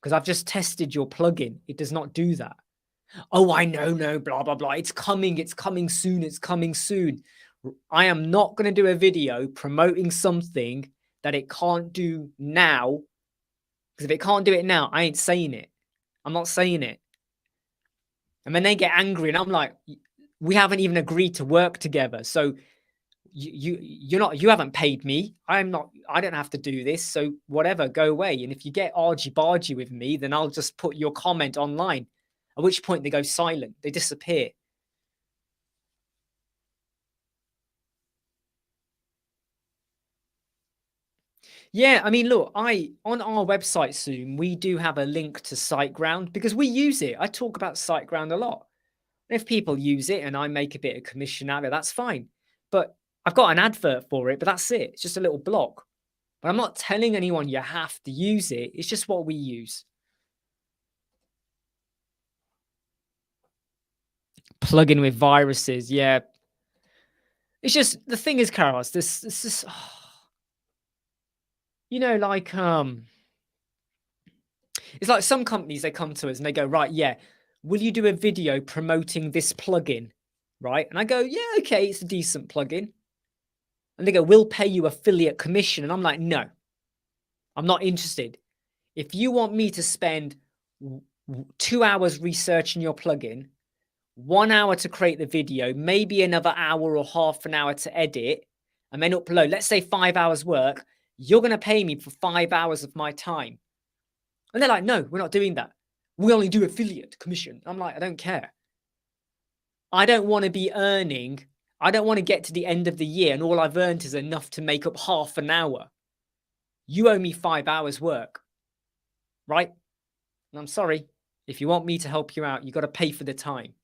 Because I've just tested your plugin. It does not do that. Oh, I know, no, blah, blah, blah. It's coming soon. It's coming soon. I am not going to do a video promoting something that it can't do now. Because if it can't do it now, I ain't saying it. I'm not saying it. And then they get angry and I'm like, we haven't even agreed to work together. So you haven't paid me. I don't have to do this. So whatever, go away. And if you get argy-bargy with me, then I'll just put your comment online. At which point they go silent. They disappear. Yeah, I mean, look, on our website soon, we do have a link to SiteGround because we use it. I talk about SiteGround a lot. If people use it and I make a bit of commission out of it, that's fine. But I've got an advert for it, but that's it. It's just a little block. But I'm not telling anyone you have to use it. It's just what we use. Plug in with viruses. Yeah. It's just, the thing is, Carlos, this like, It's like some companies, they come to us and they go, right, yeah, will you do a video promoting this plugin? Right. And I go, yeah, okay, it's a decent plugin. And they go, we'll pay you affiliate commission. And I'm like, no, I'm not interested. If you want me to spend 2 hours researching your plugin, 1 hour to create the video, maybe another hour or half an hour to edit, and then upload, let's say 5 hours work, you're going to pay me for 5 hours of my time. And they're like, no, we're not doing that. We only do affiliate commission. I'm like, I don't care. I don't want to be earning, I don't want to get to the end of the year and all I've earned is enough to make up half an hour. You owe me 5 hours work, right? And I'm sorry, if you want me to help you out, you got to pay for the time.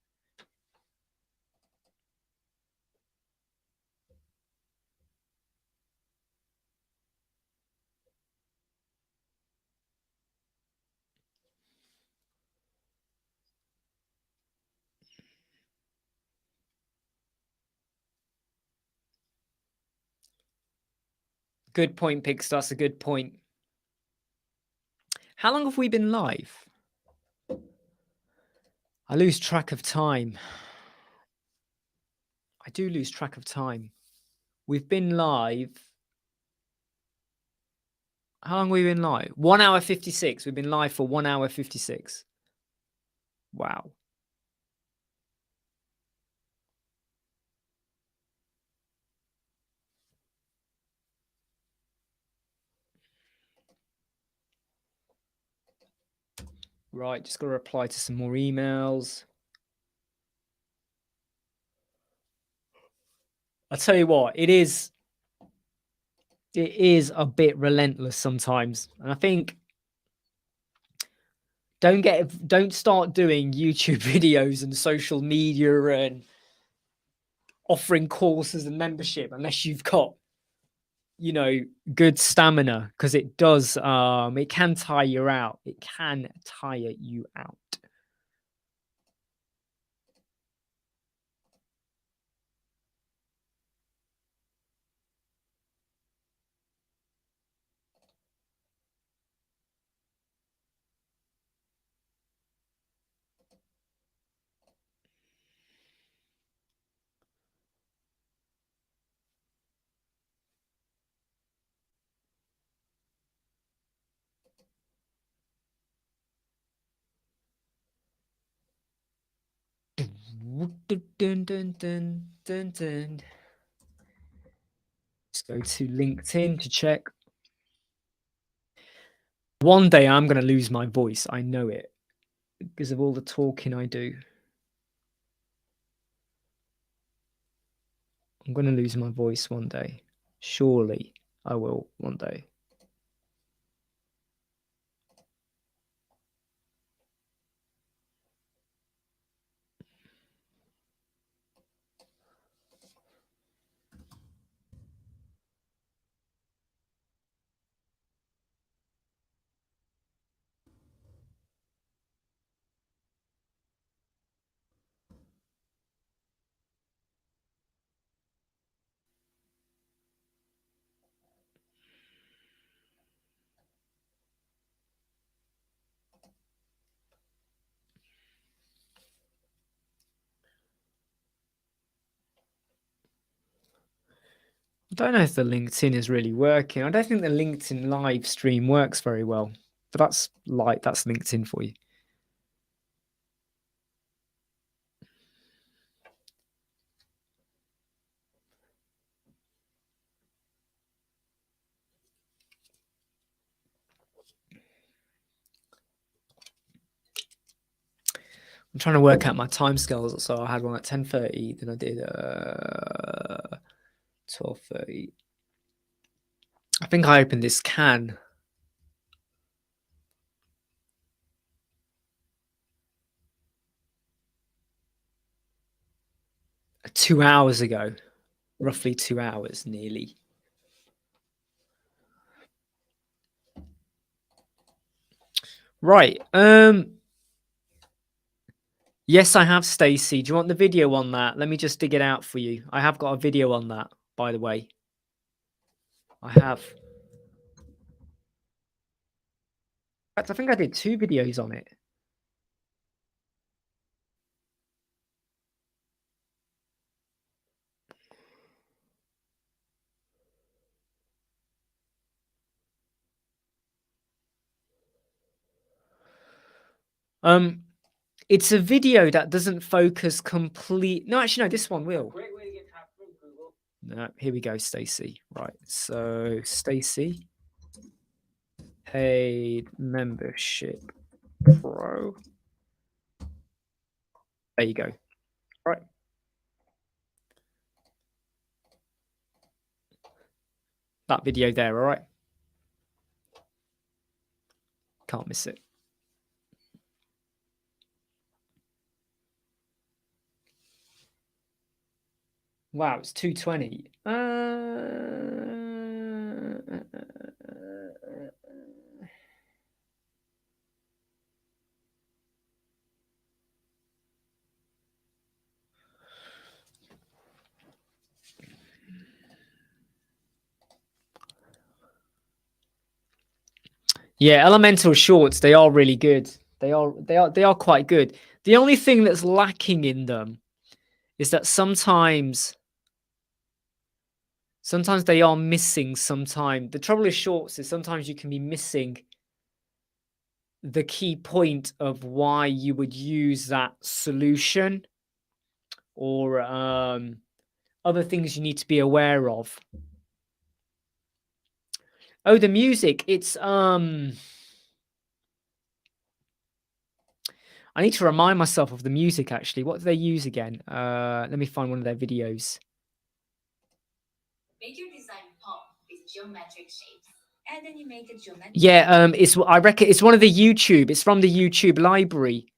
Good point, Pix. That's a good point. How long have we been live? I lose track of time. I do lose track of time. We've been live. How long have we been live? 1 hour 56. We've been live for 1 hour 56. Wow. Right, just got to reply to some more emails. I'll tell you what, it is a bit relentless sometimes. And I think don't start doing YouTube videos and social media and offering courses and membership unless you've got, you know, good stamina, because it does it can tire you out. It can tire you out. Dun, dun, dun, dun, dun. Let's go to LinkedIn to check. One day I'm going to lose my voice. I know it, because of all the talking I do. I'm going to lose my voice one day. Surely I will one day. I don't know if the LinkedIn is really working. I don't think the LinkedIn live stream works very well. But that's LinkedIn for you. I'm trying to work out my time scales. So I had one at 10:30, then I did 12:30. I think I opened this can 2 hours ago, roughly 2 hours, nearly. Right. Yes, I have, Stacey. Do you want the video on that? Let me just dig it out for you. I have got a video on that, by the way. I have. fact, I think I did 2 videos on it. It's a video that doesn't focus no, actually, no, this one will. No, here we go, Stacy. Right, so Stacy, paid membership pro. There you go. Right. That video there, all right? Can't miss it. Wow, it's 2:20. Yeah, Elementor shorts, they are really good. They are quite good. The only thing that's lacking in them is that sometimes they are missing the trouble with shorts is sometimes you can be missing the key point of why you would use that solution or other things you need to be aware of. Oh, the music, it's I need to remind myself of the music actually. What do they use again? Let me find one of their videos. Make your design pop with geometric shapes. And then you make a geometric. Yeah, I reckon it's one of the YouTube. It's from the YouTube library.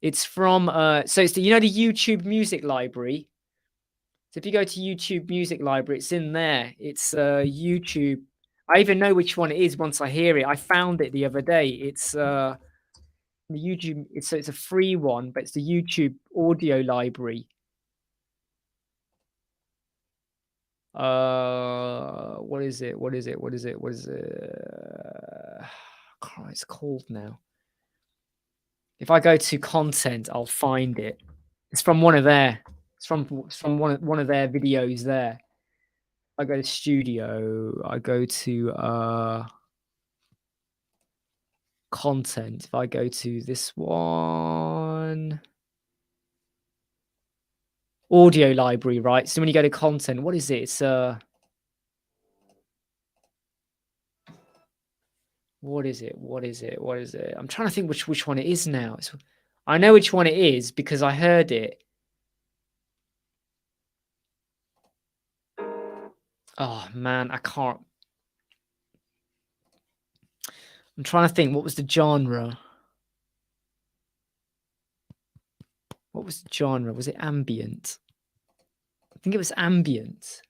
It's from so it's the the YouTube music library. So if you go to YouTube music library, it's in there. It's YouTube. I even know which one it is once I hear it. I found it the other day. It's the YouTube. It's a free one, but it's the YouTube audio library. What is it? It's called now. If I go to content, I'll find it. It's from one of their. It's from one of their videos there. I go to studio. I go to content. If I go to this one, audio library, right? So when you go to content, what is it? It's what is it? I'm trying to think which one it is now. I know which one it is because I heard it. Oh man, I can't. I'm trying to think. What was the genre? What was the genre? Was it ambient? I think it was ambient.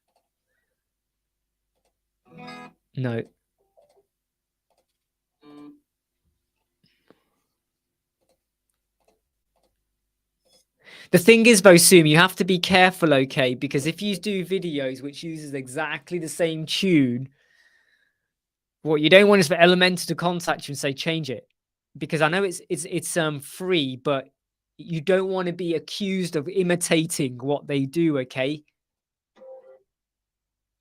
No. The thing is, Bosum, you have to be careful, okay? Because if you do videos which uses exactly the same tune, what you don't want is for Elementor to contact you and say change it, because I know it's free, but you don't want to be accused of imitating what they do, okay?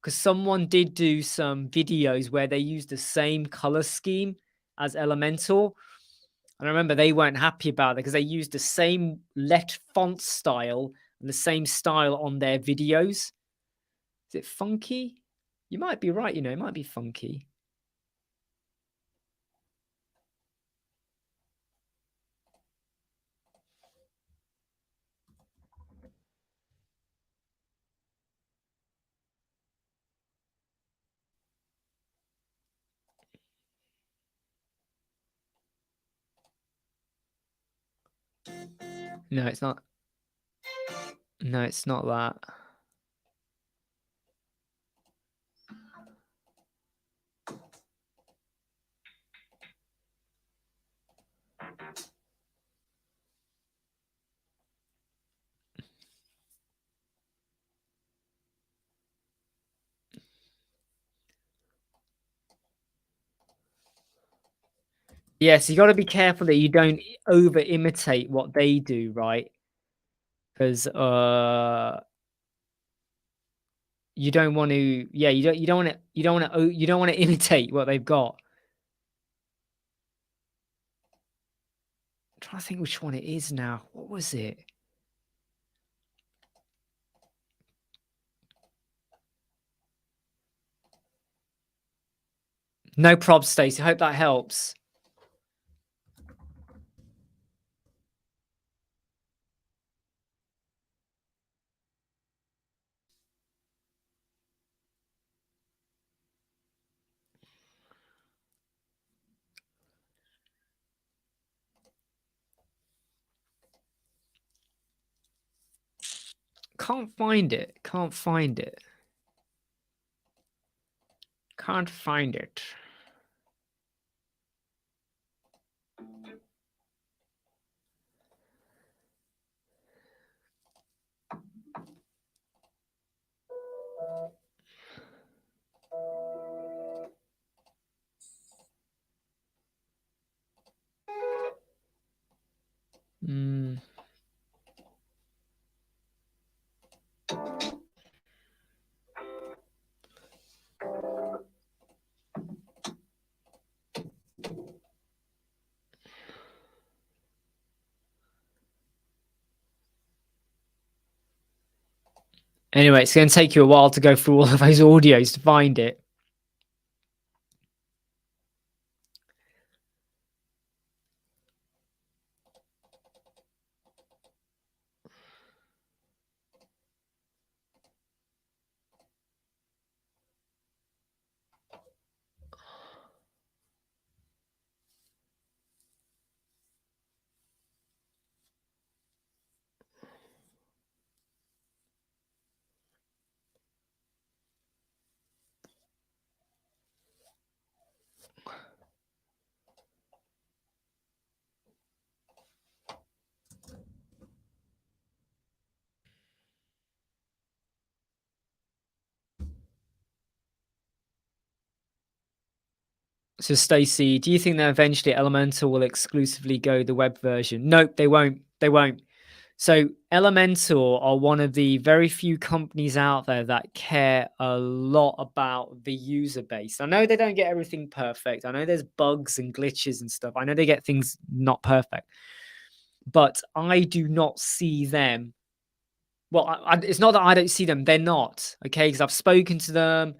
Because someone did do some videos where they used the same color scheme as Elementor. And I remember they weren't happy about it because they used the same font style and the same style on their videos. Is it funky? You might be right, it might be funky. No, it's not. No, it's not that. Yes, you got to be careful that you don't over imitate what they do, right? Because you don't want to. Yeah, you don't want to imitate what they've got. I'm trying to think which one it is now. What was it? No probs, Stacey. Hope that helps. Can't find it. Can't find it. Can't find it. Mm. Anyway, it's going to take you a while to go through all of those audios to find it. So, Stacey, do you think that eventually Elementor will exclusively go the web version? Nope, they won't. They won't. So, Elementor are one of the very few companies out there that care a lot about the user base. I know they don't get everything perfect. I know there's bugs and glitches and stuff. I know they get things not perfect. But I do not see them. Well, it's not that I don't see them. They're not, okay? Because I've spoken to them.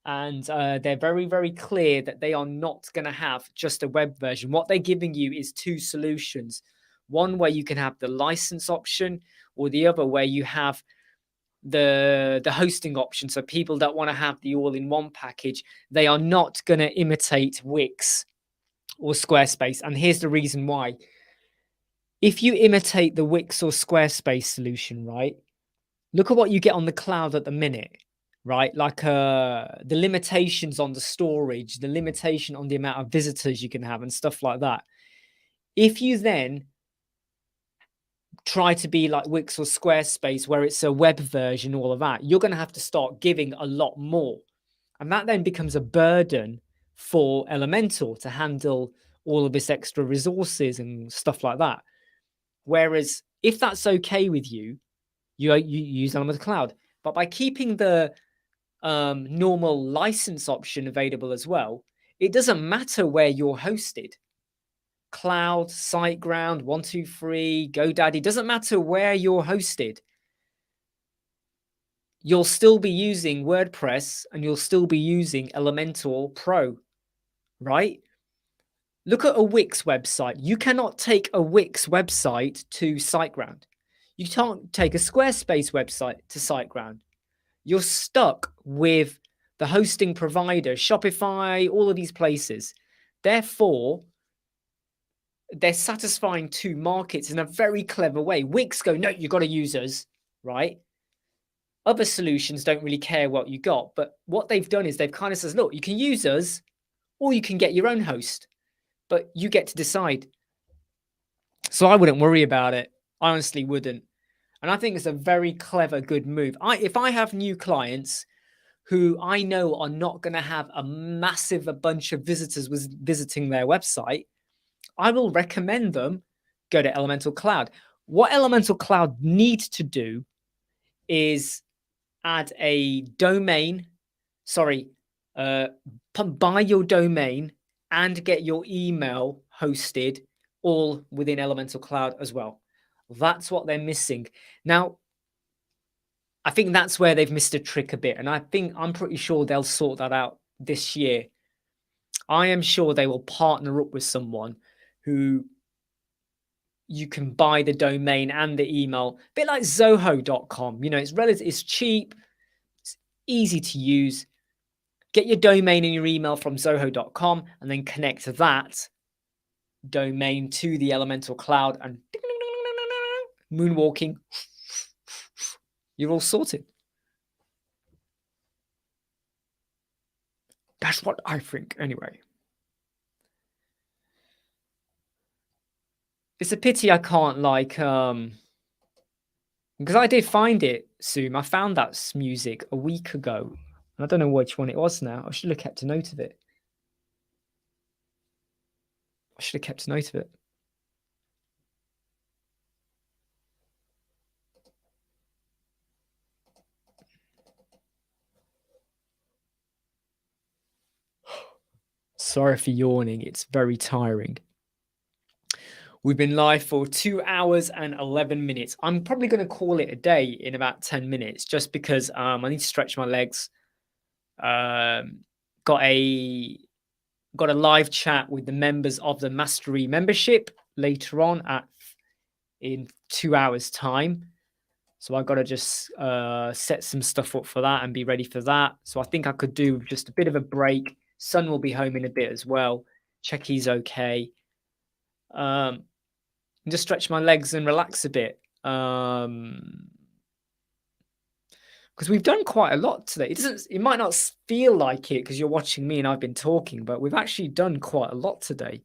And they're very, very clear that they are not going to have just a web version. What they're giving you is two solutions. One where you can have the license option, or the other where you have the hosting option. So people that want to have the all-in-one package, they are not going to imitate Wix or Squarespace. And here's the reason why. If you imitate the Wix or Squarespace solution, right, look at what you get on the cloud at the minute, right? Like the limitations on the storage, the limitation on the amount of visitors you can have and stuff like that. If you then try to be like Wix or Squarespace, where it's a web version, all of that, you're going to have to start giving a lot more. And that then becomes a burden for Elementor to handle all of this extra resources and stuff like that. Whereas if that's okay with you, you use Elementor Cloud. But by keeping the normal license option available as well, it doesn't matter where you're hosted. Cloud, SiteGround, 123, GoDaddy, doesn't matter where you're hosted. You'll still be using WordPress and you'll still be using Elementor Pro, right? Look at a Wix website. You cannot take a Wix website to SiteGround. You can't take a Squarespace website to SiteGround. You're stuck with the hosting provider, Shopify, all of these places. Therefore, they're satisfying two markets in a very clever way. Wix go, no, you've got to use us, right? Other solutions don't really care what you got. But what they've done is they've kind of says, look, you can use us or you can get your own host, but you get to decide. So I wouldn't worry about it. I honestly wouldn't. And I think it's a very clever, good move. If I have new clients who I know are not going to have a bunch of visitors visiting their website, I will recommend them go to Elementor Cloud. What Elementor Cloud needs to do is add a domain, buy your domain and get your email hosted all within Elementor Cloud as well. That's what they're missing. Now, I think that's where they've missed a trick a bit. And I'm pretty sure they'll sort that out this year. I am sure they will partner up with someone who you can buy the domain and the email, a bit like Zoho.com. It's cheap, it's easy to use. Get your domain and your email from Zoho.com and then connect that domain to the Elementor Cloud and moonwalking. You're all sorted. That's what I think, anyway. It's a pity I can't because I did find it, Zoom. I found that music a week ago. And I don't know which one it was now. I should have kept a note of it. Sorry for yawning. It's very tiring. We've been live for 2 hours and 11 minutes. I'm probably going to call it a day in about 10 minutes just because I need to stretch my legs. Got a live chat with the members of the Mastery membership later on in 2 hours time. So I got to just set some stuff up for that and be ready for that. So I think I could do just a bit of a break. Son will be home in a bit as well. Check he's okay. And just stretch my legs and relax a bit. Because we've done quite a lot today. It might not feel like it because you're watching me and I've been talking, but we've actually done quite a lot today.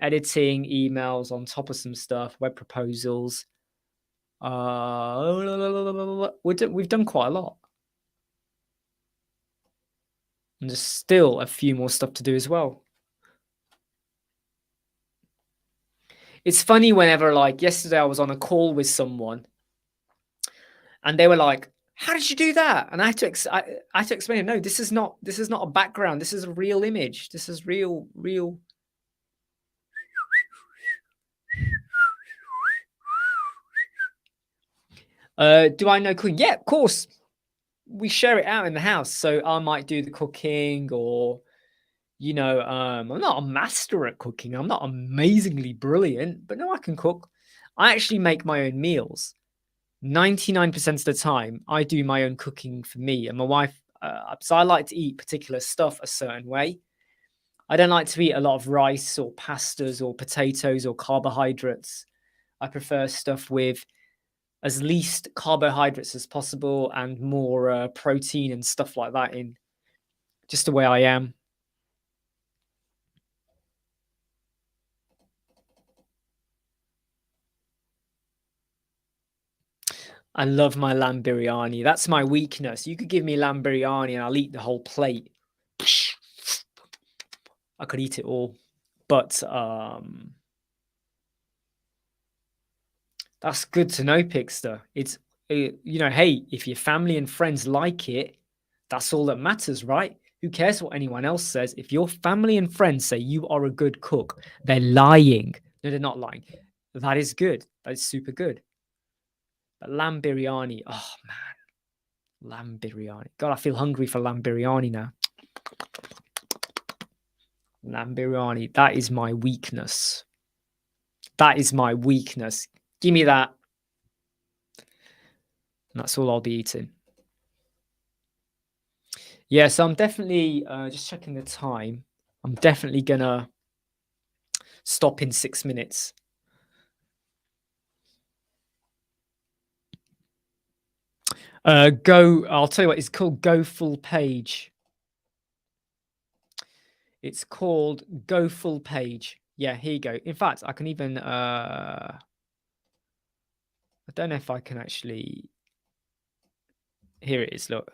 Editing, emails on top of some stuff, web proposals. We've done quite a lot. And there's still a few more stuff to do as well. It's funny whenever, like yesterday, I was on a call with someone and they were like, "How did you do that?" And I had to explain, no, this is not a background. This is a real image. This is real. Do I know cooking? Yeah, of course. We share it out in the house. So I might do the cooking or, I'm not a master at cooking. I'm not amazingly brilliant, but no, I can cook. I actually make my own meals. 99% of the time, I do my own cooking for me and my wife. So I like to eat particular stuff a certain way. I don't like to eat a lot of rice or pastas or potatoes or carbohydrates. I prefer stuff with as least carbohydrates as possible and more protein and stuff like that in. Just the way I am. I love my lamb biryani. That's my weakness. You could give me lamb biryani and I'll eat the whole plate. I could eat it all. But that's good to know, Pixter. It's, hey, if your family and friends like it, that's all that matters, right? Who cares what anyone else says? If your family and friends say you are a good cook, they're lying. No, they're not lying. That is good. That is super good. But lamb biryani, oh man. Lamb biryani. God, I feel hungry for lamb biryani now. Lamb biryani, that is my weakness. That is my weakness. Give me that. And that's all I'll be eating. Yeah, so I'm definitely just checking the time. I'm definitely gonna stop in 6 minutes. I'll tell you what, it's called Go Full Page. It's called Go Full Page. Yeah, here you go. In fact, I can even I don't know if I can actually. Here it is, look.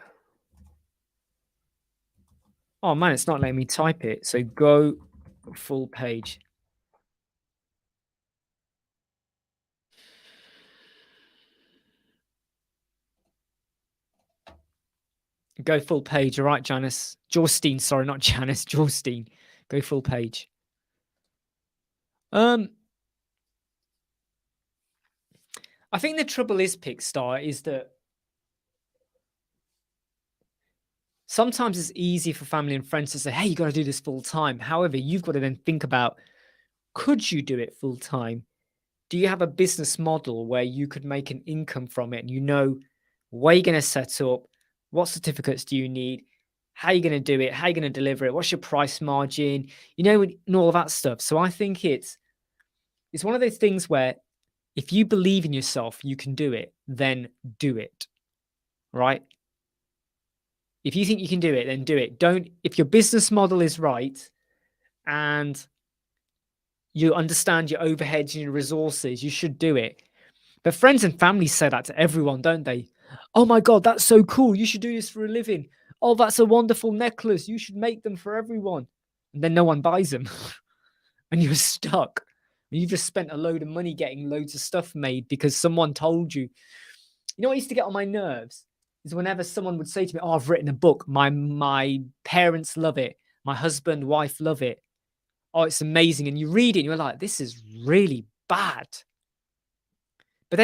Oh man, it's not letting me type it. So go full page. Go full page. All right, Janice. Jorstein, sorry, not Janice. Jorstein. Go full page. I think the trouble is, Pickstar, is that sometimes it's easy for family and friends to say, hey, you got to do this full time. However, you've got to then think about, could you do it full time? Do you have a business model where you could make an income from it and you know where you're going to set up, what certificates do you need, how are you going to do it, how are you going to deliver it, what's your price margin, you know, and all of that stuff. So I think it's one of those things where if you believe in yourself, you can do it, then do it, right? If you think you can do it, then do it. Don't, if your business model is right and you understand your overheads and your resources, you should do it. But friends and family say that to everyone, don't they? Oh my God, that's so cool. You should do this for a living. Oh, that's a wonderful necklace. You should make them for everyone. And then no one buys them. And you're stuck. You just spent a load of money getting loads of stuff made because someone told you. You know what used to get on my nerves? Is whenever someone would say to me, oh, I've written a book. My parents love it. My husband, wife love it. Oh, it's amazing. And you read it and you're like, this is really bad. But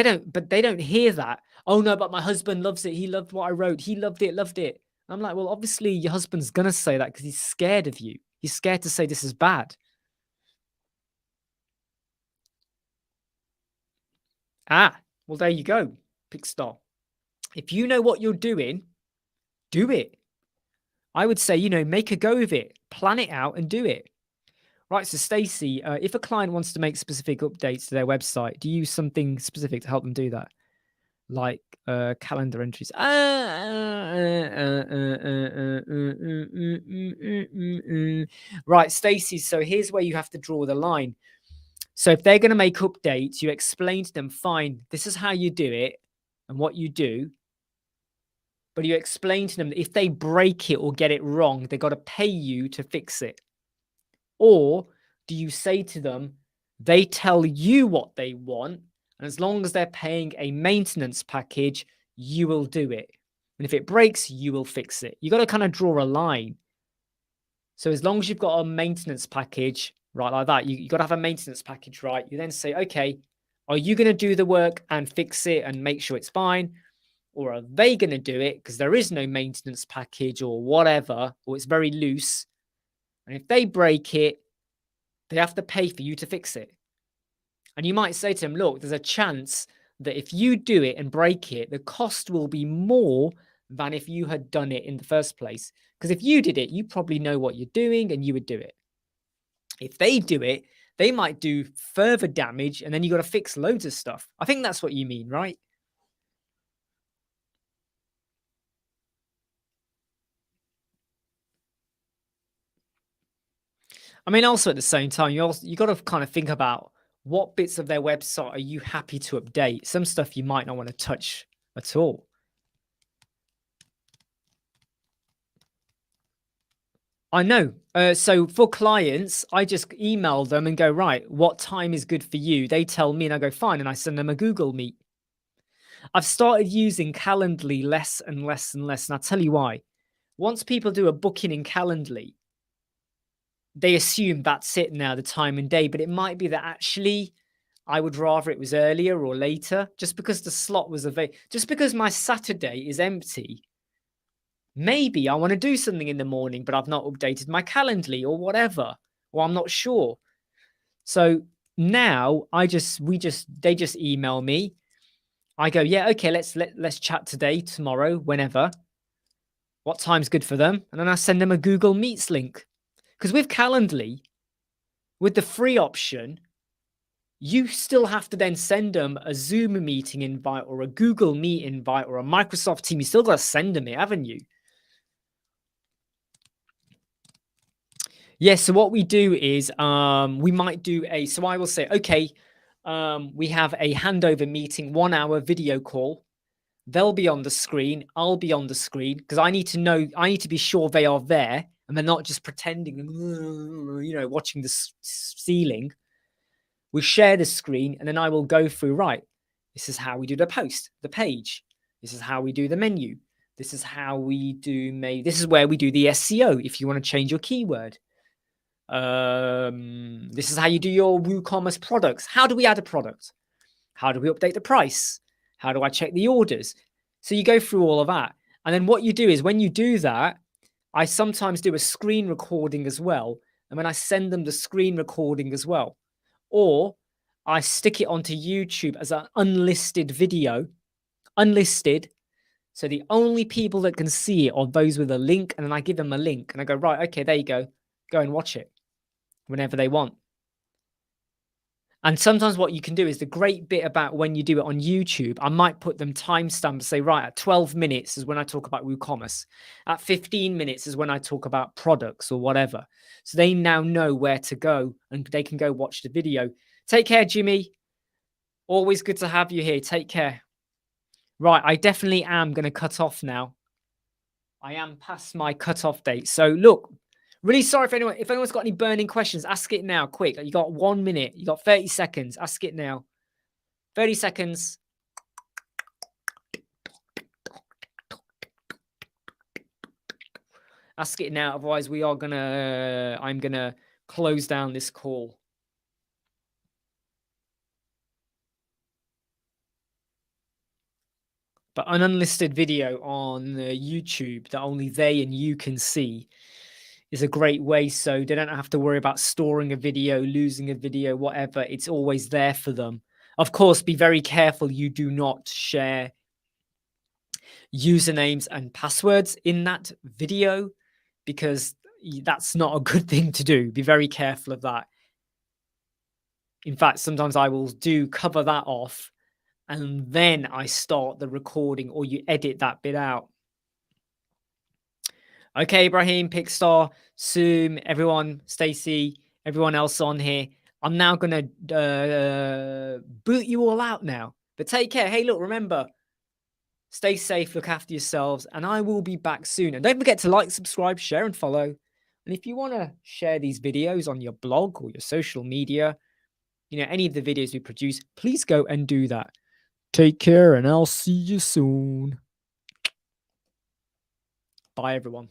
they don't hear that. Oh no, but my husband loves it. He loved what I wrote. He loved it, loved it. I'm like, well, obviously your husband's gonna say that because he's scared of you. He's scared to say this is bad. Ah, well, there you go, Pickstar. If you know what you're doing, do it. I would say, you know, make a go of it, plan it out and do it. Right, so Stacey, if a client wants to make specific updates to their website, do you use something specific to help them do that? Like calendar entries. Right, Stacey. So here's where you have to draw the line. So if they're going to make updates, you explain to them, fine, this is how you do it and what you do. But you explain to them that if they break it or get it wrong, they've got to pay you to fix it. Or do you say to them, they tell you what they want, and as long as they're paying a maintenance package, you will do it. And if it breaks, you will fix it. You got to kind of draw a line. So as long as you've got a maintenance package, right, like that, you got to have a maintenance package, right? You then say, okay, are you going to do the work and fix it and make sure it's fine? Or are they going to do it because there is no maintenance package or whatever, or it's very loose? And if they break it, they have to pay for you to fix it. And you might say to them, look, there's a chance that if you do it and break it, the cost will be more than if you had done it in the first place. Because if you did it, you probably know what you're doing and you would do it. If they do it, they might do further damage and then you got to fix loads of stuff. I think that's what you mean, right? I mean, also at the same time, you got to kind of think about what bits of their website are you happy to update. Some stuff you might not want to touch at all. I know. So for clients, I just email them and go, right, what time is good for you? They tell me and I go, fine. And I send them a Google Meet. I've started using Calendly less and less and less. And I'll tell you why. Once people do a booking in Calendly, they assume that's it now, the time and day. But it might be that actually I would rather it was earlier or later, just because the slot was available. Just because my Saturday is empty, maybe I want to do something in the morning, but I've not updated my Calendly or whatever, or I'm not sure. So now they just email me. I go, yeah, okay, let's chat today, tomorrow, whenever. What time's good for them? And then I send them a Google Meets link. Because with Calendly, with the free option, you still have to then send them a Zoom meeting invite or a Google Meet invite or a Microsoft Team. You still got to send them it, haven't you? Yes. So what we do is we might do so I will say, okay, we have a handover meeting, 1 hour video call. They'll be on the screen. I'll be on the screen because I need to be sure they are there and they're not just pretending, watching the ceiling. We share the screen, and then I will go through, right, this is how we do the post, the page. This is how we do the menu. This is how we do, this is where we do the SEO if you want to change your keyword. This is how you do your WooCommerce products. How do we add a product? How do we update the price? How do I check the orders? So you go through all of that. And then what you do is when you do that, I sometimes do a screen recording as well. And when I send them the screen recording as well, or I stick it onto YouTube as an unlisted video, unlisted. So the only people that can see it are those with a link, and then I give them a link and I go, right, okay, there you go. Go and watch it whenever they want. And sometimes what you can do is the great bit about when you do it on YouTube, I might put them timestamps, say, right, at 12 minutes is when I talk about WooCommerce. At 15 minutes is when I talk about products or whatever. So they now know where to go and they can go watch the video. Take care, Jimmy. Always good to have you here. Take care. Right, I definitely am going to cut off now. I am past my cutoff date. So look, really sorry if anyone's got any burning questions, ask it now, quick. You got 1 minute, you got 30 seconds. Ask it now. 30 seconds. Ask it now, otherwise I'm gonna close down this call. But an unlisted video on YouTube that only they and you can see is a great way, so they don't have to worry about storing a video, losing a video, whatever. It's always there for them. Of course, be very careful you do not share usernames and passwords in that video, because that's not a good thing to do. Be very careful of that. In fact, sometimes I will cover that off, and then I start the recording, or you edit that bit out. Okay, Ibrahim, Pickstar, Zoom, everyone, Stacy, everyone else on here. I'm now going to boot you all out now. But take care. Hey, look, remember, stay safe, look after yourselves, and I will be back soon. And don't forget to like, subscribe, share, and follow. And if you want to share these videos on your blog or your social media, any of the videos we produce, please go and do that. Take care, and I'll see you soon. Bye, everyone.